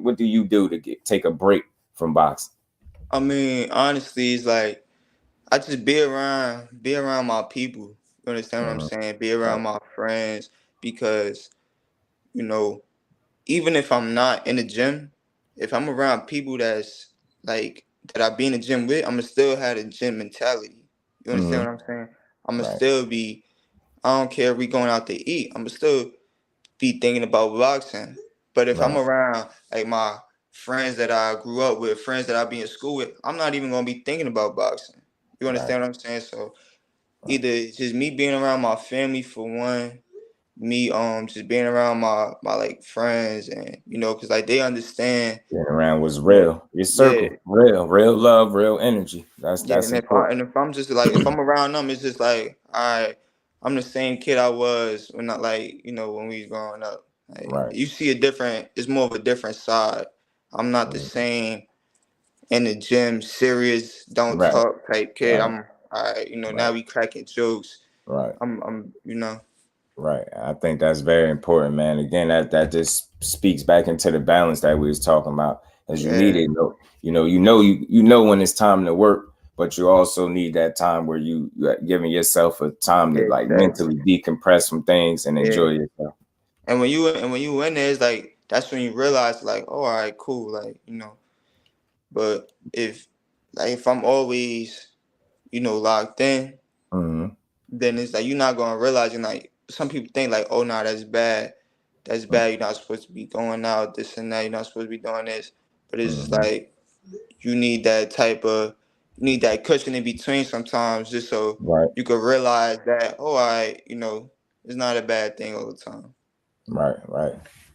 What do you do to take a break from boxing? I mean, honestly, it's like I just be around my people. You understand what I'm Mhm. saying? Be Right. around my friends because you know even if I'm not in the gym, if I'm around people that's like that I be in the gym with, I'ma still have a gym mentality. You understand what I'm saying? I'ma still be. I don't care if we going out to eat. I'ma still be thinking about boxing. But if I'm around like my friends that I grew up with, friends that I be in school with, I'm not even gonna be thinking about boxing. You understand what I'm saying? So either it's just me being around my family for one, me just being around my like friends, and you know, because like they understand being around was real. Your circle, real love, real energy. That's important. if I'm just like if I'm around them, it's just like I'm the same kid I was when not like, you know, when we was growing up. Like, you see it's more of a different side. I'm not the same in the gym, serious, don't talk type kid. I'm you know, now we cracking jokes. I'm you know. Right. I think that's very important, man. Again, that just speaks back into the balance that we was talking about. As you need it, you know when it's time to work, but you also need that time where you giving yourself a time to like mentally decompress from things and enjoy yourself. And when you in there, it's like that's when you realize like, oh, all right, cool, like, you know. But if I'm always, you know, locked in, then it's like you're not gonna realize. And like some people think like, oh, nah, that's bad. That's bad. You're not supposed to be going out, this and that. You're not supposed to be doing this. But it's just like you need that cushion in between sometimes, just so you can realize that, oh, all right, you know, it's not a bad thing all the time. Right.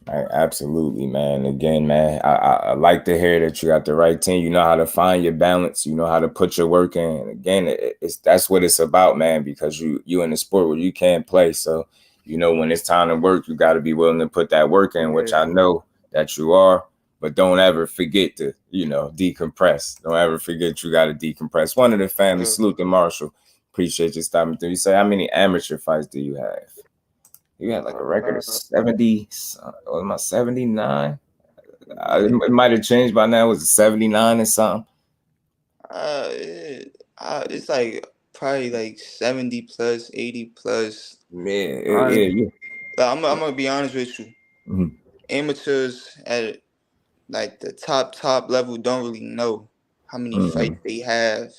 Absolutely, man. Again, man, I like to hear that you got the right team. You know how to find your balance. You know how to put your work in. And again, that's what it's about, man. Because you in the sport where you can't play, so you know when it's time to work, you got to be willing to put that work in, which I know that you are. But don't ever forget to, you know, decompress. Don't ever forget you got to decompress. One of the family, salute to Marshall. Appreciate you stopping through. You say, how many amateur fights do you have? You had like a record of 70, or am I 79? It might have changed by now. Was it 79 or something? It's like probably like 70 plus, 80 plus. Yeah. I'm gonna be honest with you. Amateurs at like the top level don't really know how many fights they have,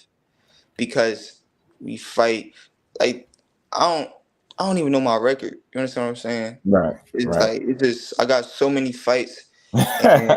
because we fight like I don't even know my record. You understand what I'm saying? It's like it's just I got so many fights. And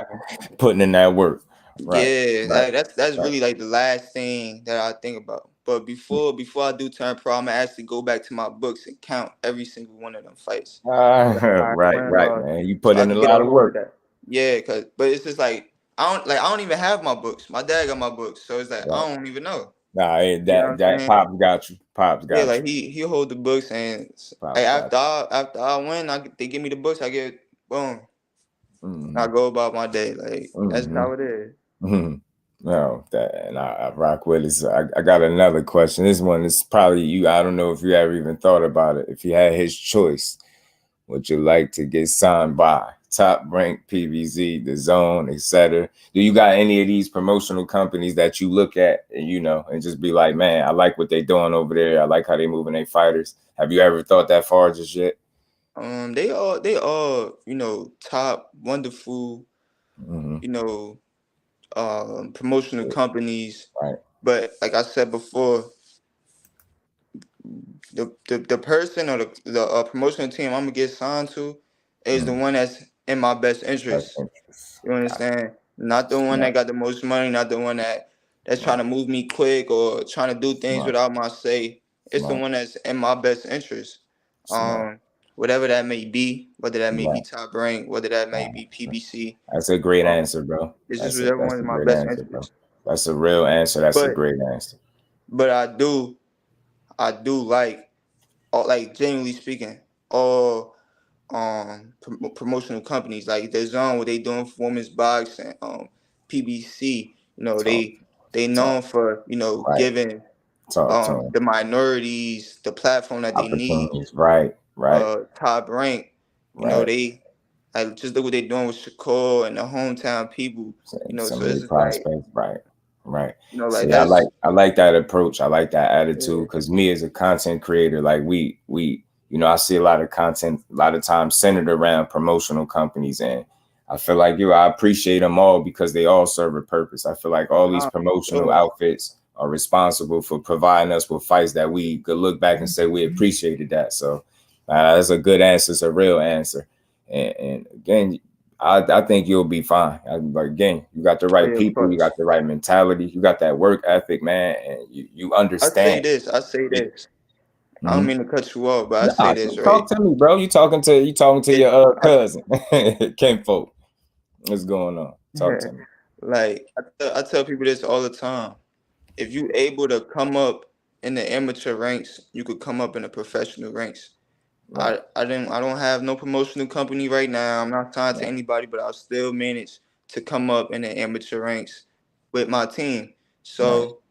putting in that work. Like that's really like the last thing that I think about. But before I do turn pro, I'm gonna actually go back to my books and count every single one of them fights. Right, man. You put in a lot of work. But it's just like I don't even have my books. My dad got my books, so it's like I don't even know. Nah, that Pops got you. Pops got you. Like he hold the books, and like after I win, they give me the books. I get boom. I go about my day. Like that's how it is. No, and I rock with it. So I got another question. This one is probably you. I don't know if you ever even thought about it. If you had his choice, would you like to get signed by Top Rank, PBZ, The Zone, etc.? Do you got any of these promotional companies that you look at and you know and just be like, man, I like what they doing over there. I like how they moving their fighters. Have you ever thought that far just yet? They all you know, top wonderful, you know, promotional companies. But like I said before, the person or the promotional team I'm gonna get signed to is the one that's in my best interest. You understand? Not the one that got the most money, not the one that's trying to move me quick or trying to do things without my say. It's the one that's in my best interest. Whatever that may be, whether that may be Top Rank, whether that may be PBC. That's a great answer, bro. It's just whatever one's my best interest. That's a real answer. That's a great answer. But I do like, genuinely speaking, all promotional companies like The Zone, what they doing for women's boxing, PBC. You know, they known for, you know, giving the minorities the platform that they need. Right. Top Rank, you know, they just look what they're doing with Shakur and the hometown people. You know, so it's like right. You know, like see, I like that approach. I like that attitude because me as a content creator, like we you know, I see a lot of content a lot of times centered around promotional companies, and I feel like I appreciate them all because they all serve a purpose. I feel like all these promotional outfits are responsible for providing us with fights that we could look back and say we appreciated that. So that's a good answer. It's a real answer. And again, I think you'll be fine. Again, you got the right people, you got the right mentality, you got that work ethic, man, and you understand. I say this. I don't mean to cut you off, but I say this, right? Talk to me, bro. You talking to your cousin, Kinfolk. What's going on? Talk to me. Like I tell people this all the time. If you able to come up in the amateur ranks, you could come up in the professional ranks. Right. I don't have no promotional company right now. I'm not signed to anybody, but I'll still manage to come up in the amateur ranks with my team. So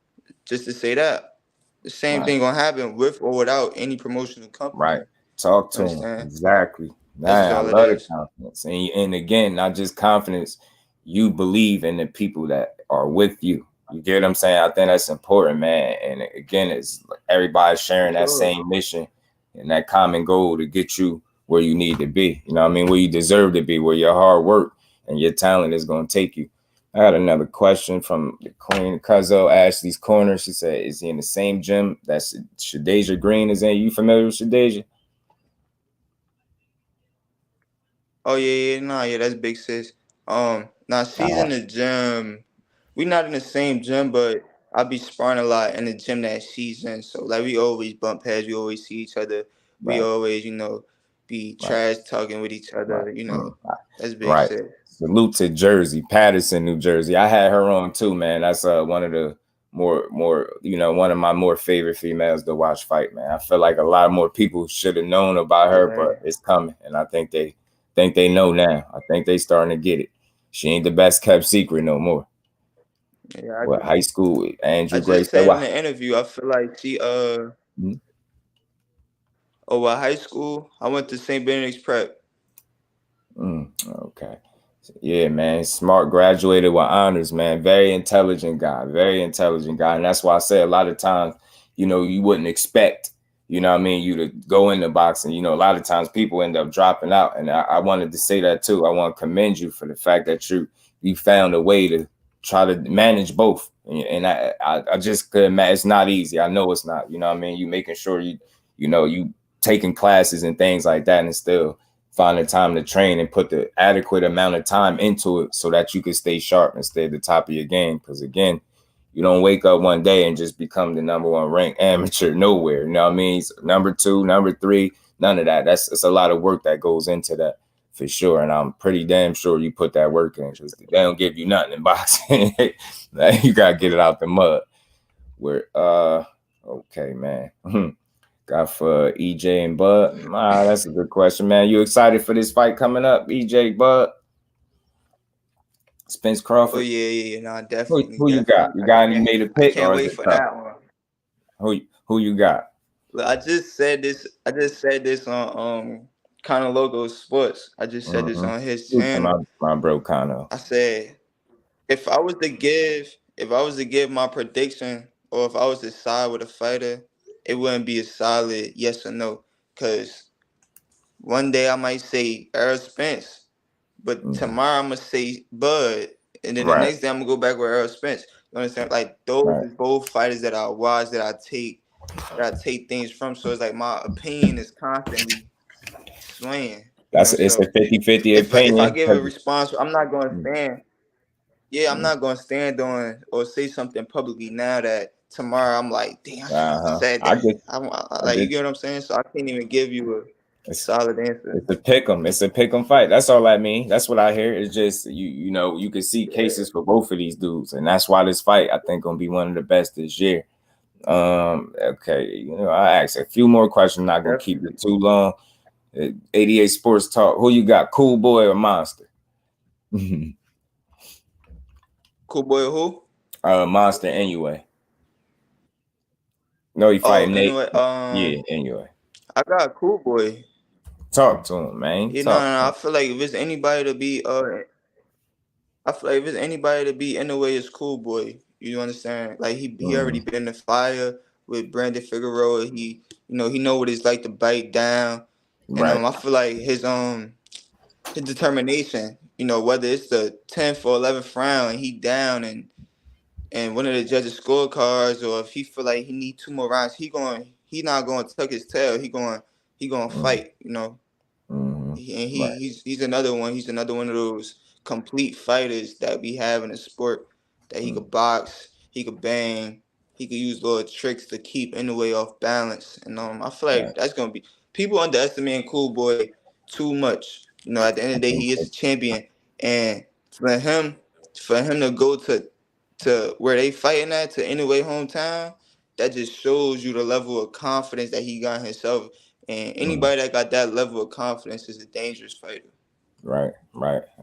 just to say that, the same thing gonna happen with or without any promotional company. Right. Talk to him. Exactly. Man, I love the confidence. And again, not just confidence, you believe in the people that are with you. You get what I'm saying? I think that's important, man. And again, it's everybody sharing that same mission and that common goal to get you where you need to be. You know what I mean? Where you deserve to be, where your hard work and your talent is going to take you. I got another question from the Queen Cuzzo, Ashley's Corner. She said, is he in the same gym that Shadeja Green is in? You familiar with Shadeja? Oh, yeah, that's big sis. Now she's in the gym. We not in the same gym, but I be sparring a lot in the gym that she's in. So like we always bump heads, we always see each other. We always, be trash talking with each other, That's big shit. Salute to Jersey, Patterson, New Jersey. I had her on too, man. That's one of the more one of my more favorite females to watch fight, man. I feel like a lot more people should have known about her, but it's coming. And I think they know now. I think they starting to get it. She ain't the best kept secret no more. Yeah, high school, Andrew I just said in the interview, I feel like she high school, I went to St. Benedict's Prep. Okay. Yeah, man. Smart, graduated with honors, man. Very intelligent guy. And that's why I say a lot of times, you wouldn't expect, you to go into boxing. A lot of times people end up dropping out. And I wanted to say that too. I want to commend you for the fact that you found a way to try to manage both. And I just couldn't imagine. It's not easy. I know it's not. You making sure you taking classes and things like that and still find the time to train and put the adequate amount of time into it so that you can stay sharp and stay at the top of your game. Because again, you don't wake up one day and just become the number one ranked amateur nowhere. You know what I mean? So number 2, number 3, none of that. It's a lot of work that goes into that for sure. And I'm pretty damn sure you put that work in because they don't give you nothing in boxing. You got to get it out the mud. Okay, man. Got for EJ and Bud. That's a good question, man. You excited for this fight coming up, EJ, Bud? Spence Crawford? Oh, yeah. No, definitely. Who you got? You got any made a pick? I can't wait for that one. Who you got? Look, I just said this on Kano Logo Sports. I just said this on his channel. My bro Kano. I said, if I was to give my prediction or if I was to side with a fighter, it wouldn't be a solid yes or no. Because one day I might say Errol Spence, but tomorrow I'm going to say Bud. And then the next day I'm going to go back with Errol Spence. You understand? Like, those are both fighters that I watch, that I take things from. So it's like my opinion is constantly swaying. It's a 50-50 opinion. If I give a response, I'm not going to stand. Yeah, I'm not going to stand on or say something publicly now that tomorrow I'm like, damn, I said that. You get what I'm saying? So I can't even give you a solid answer. It's a pick'em fight. That's all I mean. That's what I hear. It's just you can see cases for both of these dudes, and that's why this fight I think gonna be one of the best this year. Okay, I asked a few more questions. Not gonna keep it too long. 88 Sports Talk. Who you got, Cool Boy or Monster? Cool Boy or who? Monster anyway. No, he fighting Nate. Anyway. I got Cool Boy. Talk to him, man. No. I feel like if it's anybody to be in the way, it's Cool Boy. You understand? Like he already been in the fire with Brandon Figueroa. He know what it's like to bite down. And I feel like his determination, whether it's the 10th or 11th round and he down and one of the judges' scorecards, or if he feel like he need 2 more rounds, he not going to tuck his tail. He going to fight. Mm-hmm. He's another one. He's another one of those complete fighters that we have in the sport. That he could box, he could bang, he could use little tricks to keep anyway off balance. And I feel like that's gonna be, people underestimating Cool Boy too much. At the end of the day, he is a champion, and for him to go to where they fighting at, to anyway hometown, that just shows you the level of confidence that he got in himself. And anybody that got that level of confidence is a dangerous fighter. Right,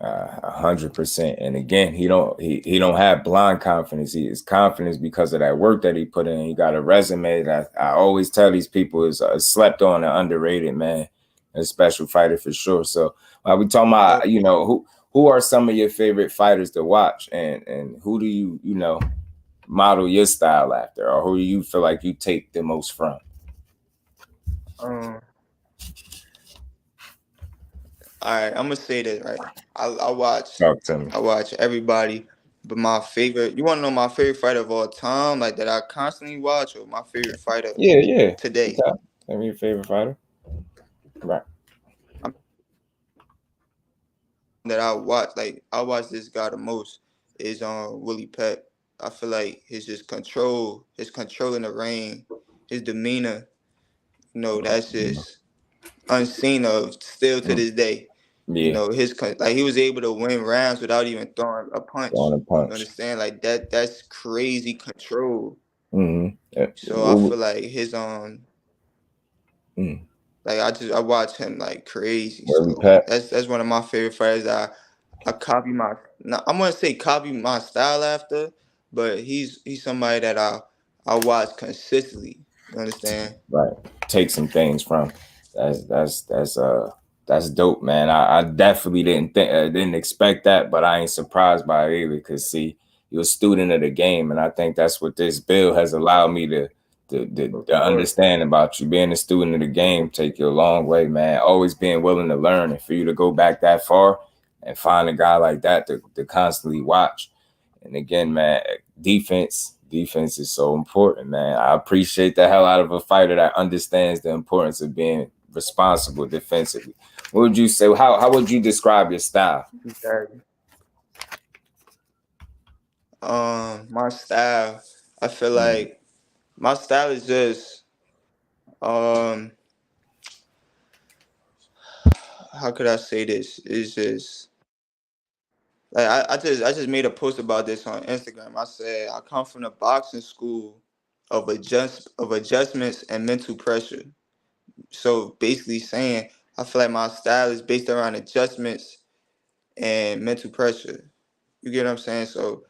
100%. And again, he don't have blind confidence. He is confidence because of that work that he put in. He got a resume that I always tell these people is slept on and underrated, man. A special fighter for sure. So we talking about, who are some of your favorite fighters to watch, and who do you model your style after, or who do you feel like you take the most from? All right, I'm gonna say this, right. I watch. Talk to me. I watch everybody, but my favorite. You want to know my favorite fighter of all time, like that I constantly watch, or my favorite fighter? Yeah. Today. Tell me your favorite fighter. Right. That I watch this guy the most is Willie Pep. I feel like his control in the ring, his demeanor, that's just unseen of still to this day. Yeah. He was able to win rounds without even throwing a punch. You understand? Like that's crazy control. Mm-hmm. So I feel like his like I watch him like crazy. So that's one of my favorite fighters. I copy I'm gonna say copy my style after, but he's somebody that I watch consistently. You understand? Right. Take some things from. That's dope, man. I definitely didn't expect that, but I ain't surprised by it either. Because see, you're a student of the game, and I think that's what this bill has allowed me to understand about you. Being a student of the game take you a long way, man. Always being willing to learn, and for you to go back that far and find a guy like that to constantly watch. And again, man, defense is so important, man. I appreciate the hell out of a fighter that understands the importance of being responsible defensively. What would you say? How would you describe your style? My style, I feel like my style is just how could I say this? It's just like I just made a post about this on Instagram. I said I come from the boxing school of adjustments and mental pressure. So basically saying I feel like my style is based around adjustments and mental pressure. You get what I'm saying? So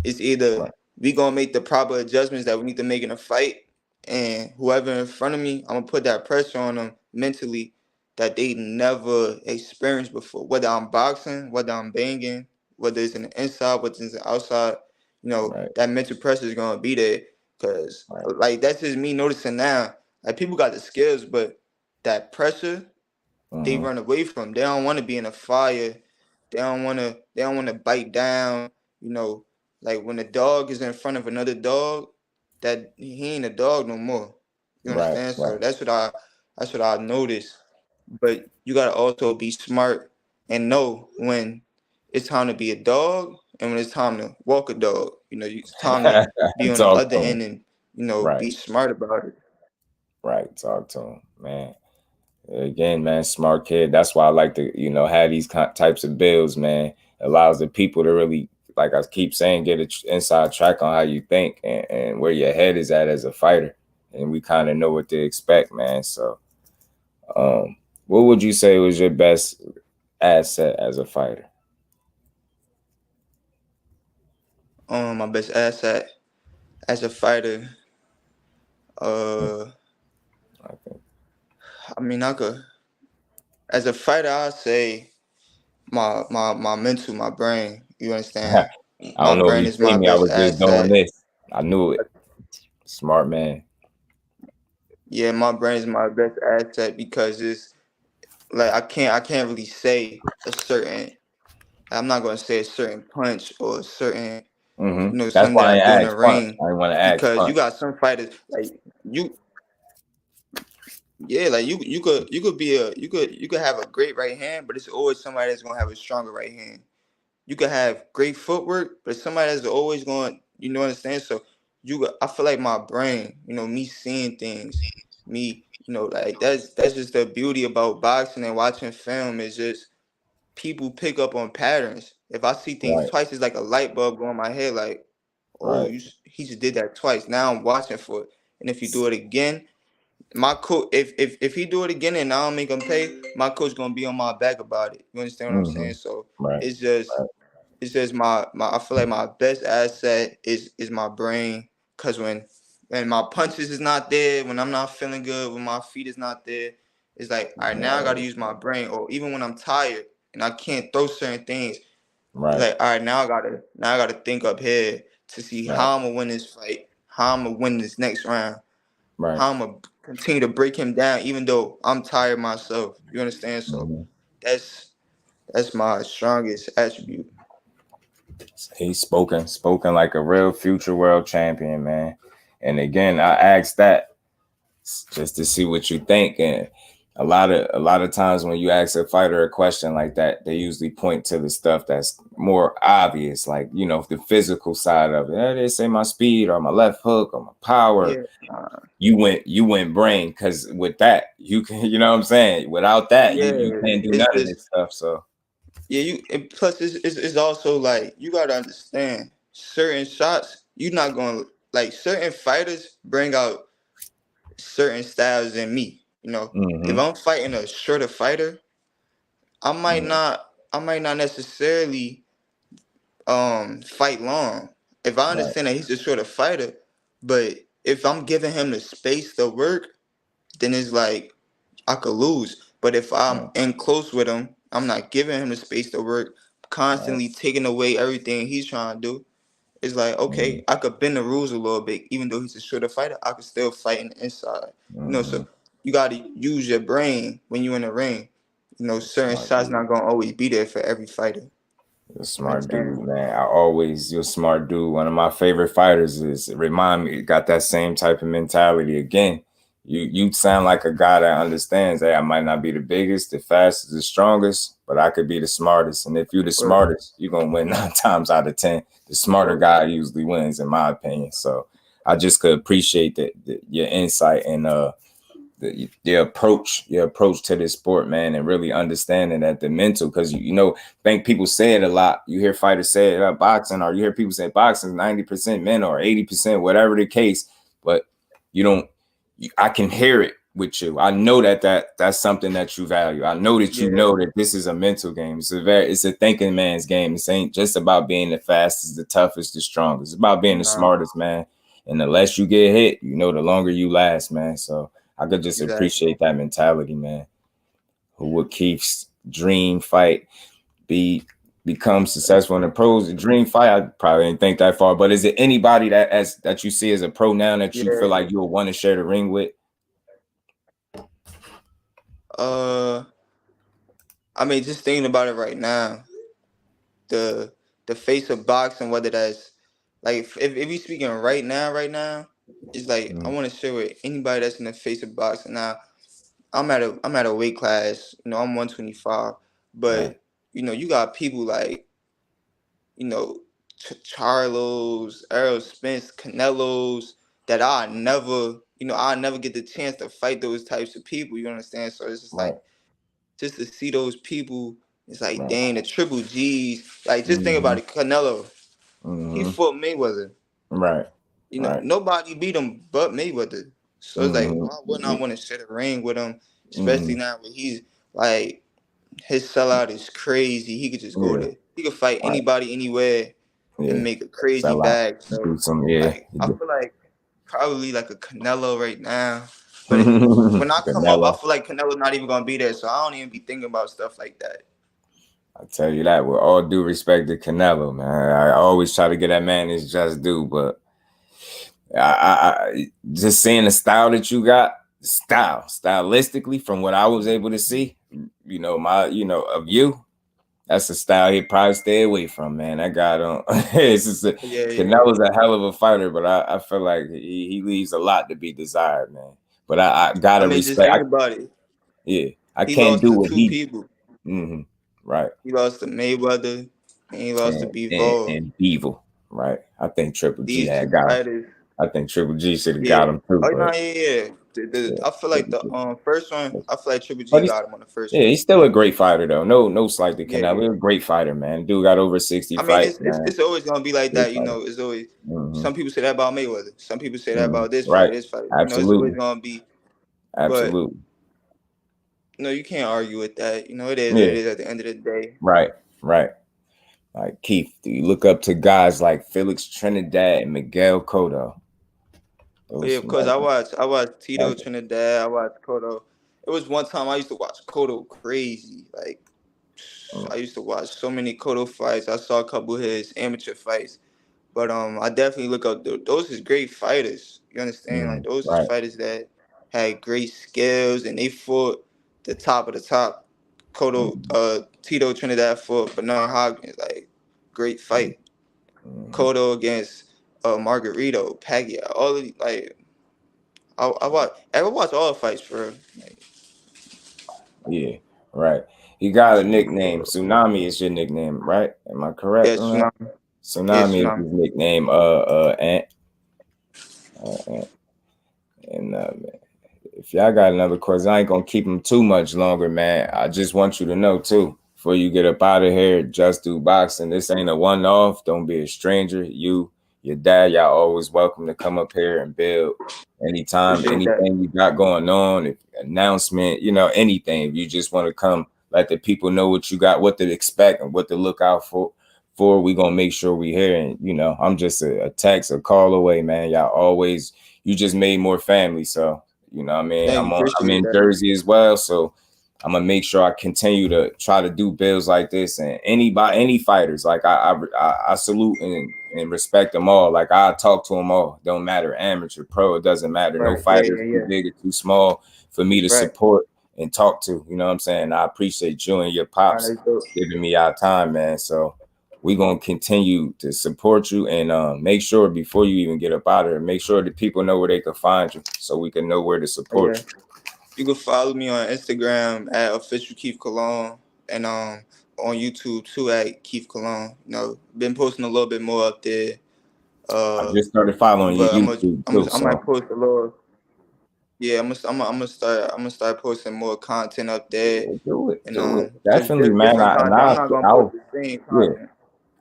it's either we gonna make the proper adjustments that we need to make in a fight, and whoever in front of me, I'm gonna put that pressure on them mentally that they never experienced before. Whether I'm boxing, whether I'm banging, whether it's in the inside, whether it's in the outside, that mental pressure is gonna be there. Cause like that's just me noticing now. Like people got the skills, but that pressure they run away from. They don't want to be in a fire. They don't want to bite down. Like when a dog is in front of another dog, that he ain't a dog no more. You understand? So that's what I noticed. But you gotta also be smart and know when it's time to be a dog and when it's time to walk a dog. It's time to be on the other end and be smart about it. Right, talk to him, man. Again, man, smart kid. That's why I like to, have these types of bills, man. Allows the people to really, like I keep saying, get an inside track on how you think and where your head is at as a fighter. And we kind of know what to expect, man. So, what would you say was your best asset as a fighter? My best asset as a fighter, I could, as a fighter, I'd say my mental, my brain. You understand? I don't know if you see me. I was just doing this. I knew it. Smart man. Yeah, my brain is my best asset because it's like I can't really say a certain I'm not gonna say a certain punch or a certain, That's something that why I do I in the asked punch. ring, I didn't want to ask because you punch. got some fighters like you. Yeah, like you could have a great right hand, but it's always somebody that's gonna have a stronger right hand. You could have great footwork, but somebody that's always going, understand? So I feel like my brain, me seeing things, me, like that's just the beauty about boxing and watching film, is just people pick up on patterns. If I see things Right, twice, it's like a light bulb going in my head, like, oh, right. he just did that twice. Now I'm watching for it. And if you do it again, my coach, if he do it again and I don't make him pay, my coach gonna be on my back about it. You understand what I'm saying? So Right, it's just right. it's just my I feel like my best asset is my brain. Cause when my punches is not there, when I'm not feeling good, when my feet is not there, it's like, all right, now I gotta use my brain. Or even when I'm tired and I can't throw certain things, it's Right, like, all right, now I gotta think up here to see right, how I'm gonna win this fight, how I'm gonna win this next round, right. how I'm gonna continue to break him down, even though I'm tired myself. You understand? So that's that's my strongest attribute. He's spoken like a real future world champion, man. And again, I asked that just to see what you think. And a lot of times when you ask a fighter a question like that, they usually point to the stuff that's more obvious, like the physical side of it. They say my speed or my left hook or my power. Yeah. You went brain, because with that you can, what I'm saying. Without that, you Yeah, can't do it's none of just this stuff. So and plus it's also like you gotta understand certain shots. You're not gonna like certain fighters bring out certain styles in me. If hmm I'm fighting a shorter fighter, I might not necessarily fight long. If I right, understand that he's a shorter fighter, but if I'm giving him the space to work, then it's like I could lose. But if I'm right, in close with him, I'm not giving him the space to work, right. constantly taking away everything he's trying to do. It's like, okay, I could bend the rules a little bit. Even though he's a shorter fighter, I could still fight in the inside. Mm-hmm. So you gotta use your brain when you're in the ring. Certain Smart shots dude. not gonna always be there for every fighter. You're a You smart understand? dude, man. You're a smart dude. One of my favorite fighters remind me, got that same type of mentality. Again, you sound like a guy that understands that I might not be the biggest, the fastest, the strongest, but I could be the smartest. And if you're the Or, smartest, you're gonna win 9 times out of 10. The smarter or, guy usually wins, in my opinion. So I just could appreciate your insight and your approach to this sport, man, and really understanding that the mental, because I think people say it a lot. You hear fighters say it about boxing, or you hear people say boxing is 90% men or 80%, whatever the case. But you don't. I can hear it with you. I know that's something that you value. I know that you yeah, know that this is a mental game. It's a thinking man's game. This ain't just about being the fastest, the toughest, the strongest. It's about being the nah, smartest, man. And the less you get hit, the longer you last, man. So I could just exactly. appreciate that mentality, man. Who would Keith's dream fight become successful in the pros? The dream fight, I probably didn't think that far. But is it anybody that you see as a pro now that you feel Yeah. like you'll want to share the ring with? Uh, I mean, just thinking about it right now, the the face of boxing, whether that's like if we speaking right now, it's like I Mm, want to share with anybody that's in the face of boxing. Now, I'm at a weight class, I'm 125, right, but you got people like you know Charlos, Errol Spence, Canelos that I never get the chance to fight those types of people. You understand? So it's just right, like just to see those people. It's like, right. dang, the triple G's. Like, just think Mm-hmm, about it. Canelo, he mm-hmm, fought Mayweather. right, right. Nobody beat him but Mayweather. So it's like, why wouldn't I Mm-hmm, want to share a ring with him? Especially mm-hmm, now when he's like, his sellout is crazy. He could just go yeah, there. He could fight right, anybody, anywhere, and yeah. make a crazy Sell out. bag. So, Do some, yeah. like, I feel like probably like a Canelo right now. But when I come up, I Canelo. feel like Canelo's not even gonna be there. So I don't even be thinking about stuff like that. I tell you that with all due respect to Canelo, man. I always try to get that man his just due, but I just seeing the style that you got, stylistically, from what I was able to see, of you. That's a style he'd probably stay away from, man. That guy don't. It's just Yeah. Canelo's a hell of a fighter, but I feel like he leaves a lot to be desired, man. But I gotta Just respect. think about it. Yeah, I He can't lost do to what two he. people. Right. He lost to Mayweather and he lost to Bivol. And Bevel, right? I think Triple G These had two got him. fighters. I think Triple G should have got Yeah. him too, Oh no, but yeah. I feel like the first one. I feel like Triple but G got him on the first yeah, one. he's still a great fighter though. No slight to Canelo. Yeah. He's a great fighter, man. Dude got over 60 fights, man. It's always gonna be like Great that, you fighter. know. It's always some people say that about Mayweather. Some people say that about this Right. fighter, this fighter. You know, it's always Absolutely. gonna be. Absolutely. But no, you can't argue with that. You know, it is what it is at the end of the day. Right. Like Keith, do you look up to guys like Felix Trinidad and Miguel Cotto? Yeah, of course. I watched Tito Trinidad. I watched Cotto. It was one time I used to watch Cotto crazy. Like I used to watch so many Cotto fights. I saw a couple of his amateur fights. But I definitely look up those is great fighters. You understand? Like those is fighters that had great skills and they fought the top of the top. Tito Trinidad fought Bernard Hopkins, like great fight. Cotto against Margarito, Paglia, all of the, like I watch all the fights for real. Like, yeah, right. He got a nickname. Tsunami is your nickname, right? Am I correct? yeah, Tsunami. Tsunami Yeah, is his nickname. Ant. And if y'all got another question, I ain't gonna keep him too much longer, man. I just want you to know too, before you get up out of here, JusDueBoxing. This ain't a one-off. Don't be a stranger. You, your dad, y'all always welcome to come up here and build anytime, anything you got going on, if announcement, you know, anything. If you just want to come, let the people know what you got, what to expect, and what to look out for. We gonna make sure we here. And you know, I'm just a text, a call away, man. Y'all always. You just made more family, so you know what I mean. I'm in Jersey as well, so I'm gonna make sure I continue to try to do bills like this. And any fighters, like I salute and respect them all. Like I talk to them all. Don't matter amateur, pro, it doesn't matter. No fighter too big or too small for me to support and talk to. You know what I'm saying? I appreciate you and your pops giving me our time, man. So we're going to continue to support you and make sure before you even get up out of here, make sure that people know where they can find you so we can know where to support you. You can follow me on Instagram at offcialkeithcolon and on YouTube too at Keith Colon. You know, been posting a little bit more up there. I just started following you YouTube too. I might post a little. Yeah, I'm gonna start posting more content up there. Yeah, do it. And Definitely, man. I'm not gonna post the same content. Yeah.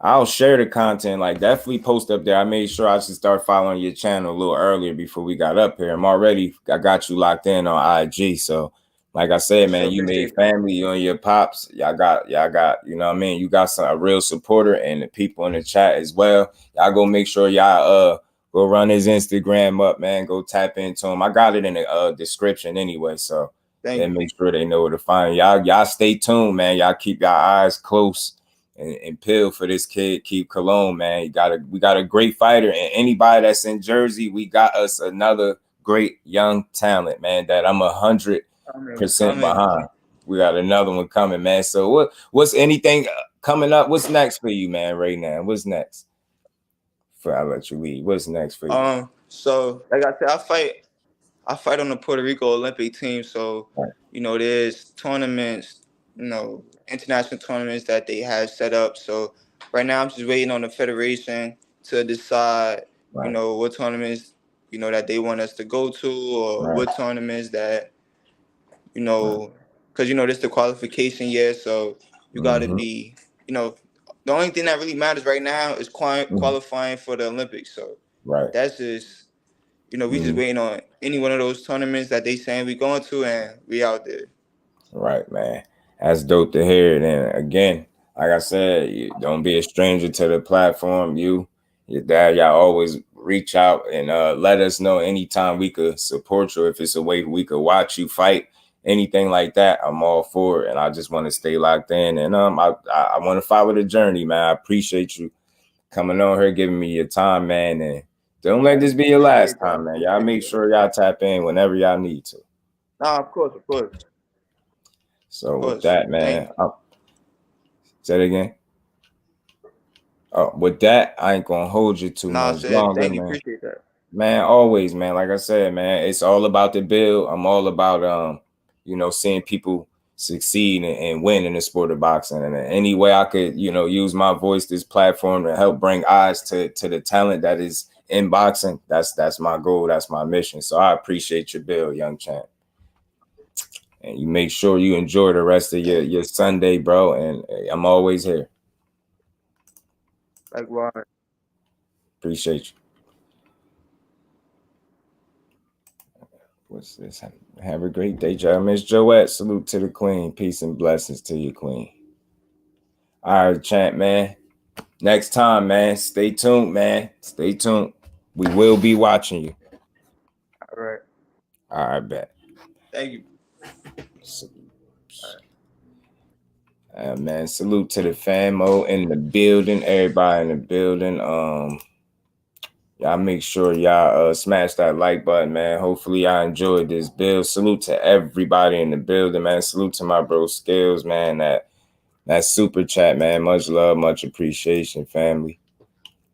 I'll share the content. Like definitely post up there. I made sure I should start following your channel a little earlier before we got up here. I got you locked in on IG. So like I said, man, you made family, you and your pops. Y'all got, you know what I mean? You got a real supporter and the people in the chat as well. Y'all go make sure y'all go run his Instagram up, man. Go tap into him. I got it in the description anyway. So then make sure they know where to find y'all stay tuned, man. Y'all keep your eyes close and pill for this kid, Keith Colon, man. We got a great fighter, and anybody that's in Jersey, we got us another great young talent, man, that I'm 100% behind. We got another one coming, man. So what's anything coming up? What's next for you, man, right now? What's next? I'll let you lead. What's next for you? So like I said, I fight on the Puerto Rico Olympic team. So, you know, there's tournaments, you know, international tournaments that they have set up. So right now I'm just waiting on the federation to decide, you know, what tournaments, you know, that they want us to go to or what tournaments that, you know, because, you know, this is the qualification year. So you got to be, you know, the only thing that really matters right now is qualifying for the Olympics. So that's just, you know, we just waiting on any one of those tournaments that they saying we going to, and we out there. Right, man. That's dope to hear. And again, like I said, you don't be a stranger to the platform. You, your dad, y'all always reach out and let us know anytime we could support you. If it's a way we could watch you fight, anything like that, I'm all for it. And I just want to stay locked in. And I want to follow the journey, man. I appreciate you coming on here, giving me your time, man. And don't let this be your last time, man. Y'all make sure y'all tap in whenever y'all need to. Nah, of course. So with that, man, Say it again. With that, I ain't gonna hold you too Nah, I much said, longer, thank you, man. appreciate that. Man, always, man. Like I said, man, it's all about the build. I'm all about seeing people succeed and win in the sport of boxing. And any way I could, use my voice, this platform to help bring eyes to the talent that is in boxing. That's my goal. That's my mission. So I appreciate your build, young champ. And you make sure you enjoy the rest of your Sunday, bro. And I'm always here. Likewise. Appreciate you. What's this? Have a great day, Joe. Miss Joette. Salute to the queen. Peace and blessings to you, queen. All right, champ, man. Next time, man. Stay tuned, man. Stay tuned. We will be watching you. All right. All right, bet. Thank you. Man, salute to the famo in the building. Everybody in the building. Y'all make sure y'all smash that like button, man. Hopefully y'all enjoyed this build. Salute to everybody in the building, man. Salute to my bro Skills, man. That super chat, man. Much love, much appreciation, family.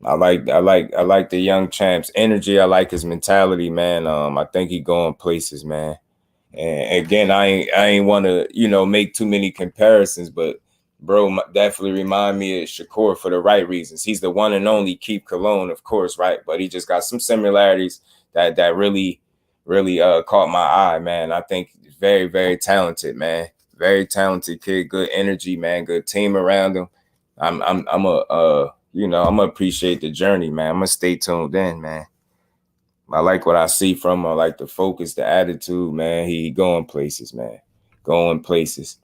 I like the young champ's energy. I like his mentality, man. I think he going places, man. And again, I ain't want to make too many comparisons, but bro definitely remind me of Shakur for the right reasons. He's the one and only Keith Colon, of course, right? But he just got some similarities that really caught my eye, man. I think he's very, very talented, man. Very talented kid, good energy, man. Good team around him. I'm gonna appreciate the journey, man. I'm gonna stay tuned in, man. I like what I see from him. I like the focus, the attitude, man. He going places, man. Going places.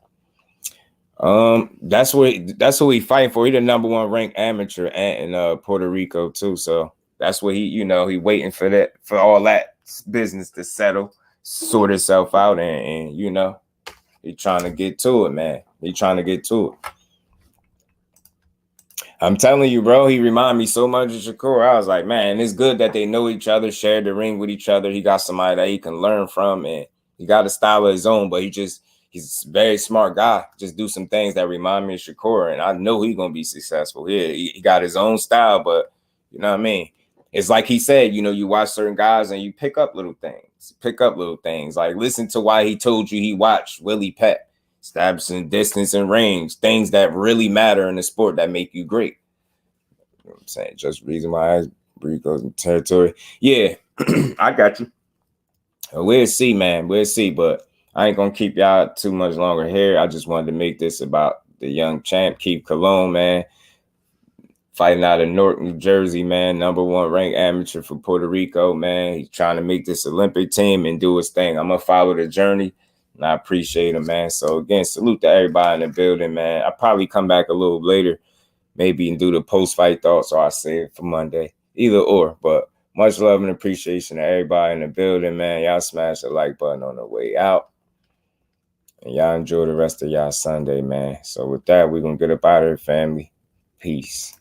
That's what he fighting for. He the number one ranked amateur in Puerto Rico too. So that's what he waiting for that, for all that business to settle, sort itself out, and he trying to get to it, man. He trying to get to it. I'm telling you, bro, he reminded me so much of Shakur. I was like, man, it's good that they know each other, share the ring with each other. He got somebody that he can learn from, and he got a style of his own, but he's a very smart guy. Just do some things that remind me of Shakur, and I know he's going to be successful. Yeah, he got his own style, but you know what I mean? It's like he said, you watch certain guys and you pick up little things. Like listen to why he told you he watched Willie Pett. Stabs in distance and range, things that really matter in the sport that make you great. You know what I'm saying? Just reason why Bree goes in territory. Yeah, I got you. We'll see, man. We'll see, but I ain't gonna keep y'all too much longer here. I just wanted to make this about the young champ, Keith Colon, man. Fighting out of Newark, New Jersey, man. Number one ranked amateur for Puerto Rico, man. He's trying to make this Olympic team and do his thing. I'm gonna follow the journey. And I appreciate him, man. So, again, salute to everybody in the building, man. I'll probably come back a little later, maybe and do the post-fight thoughts, or I'll save it for Monday. Either or. But much love and appreciation to everybody in the building, man. Y'all smash the like button on the way out. And y'all enjoy the rest of y'all Sunday, man. So, with that, we're going to get up out of here, family. Peace.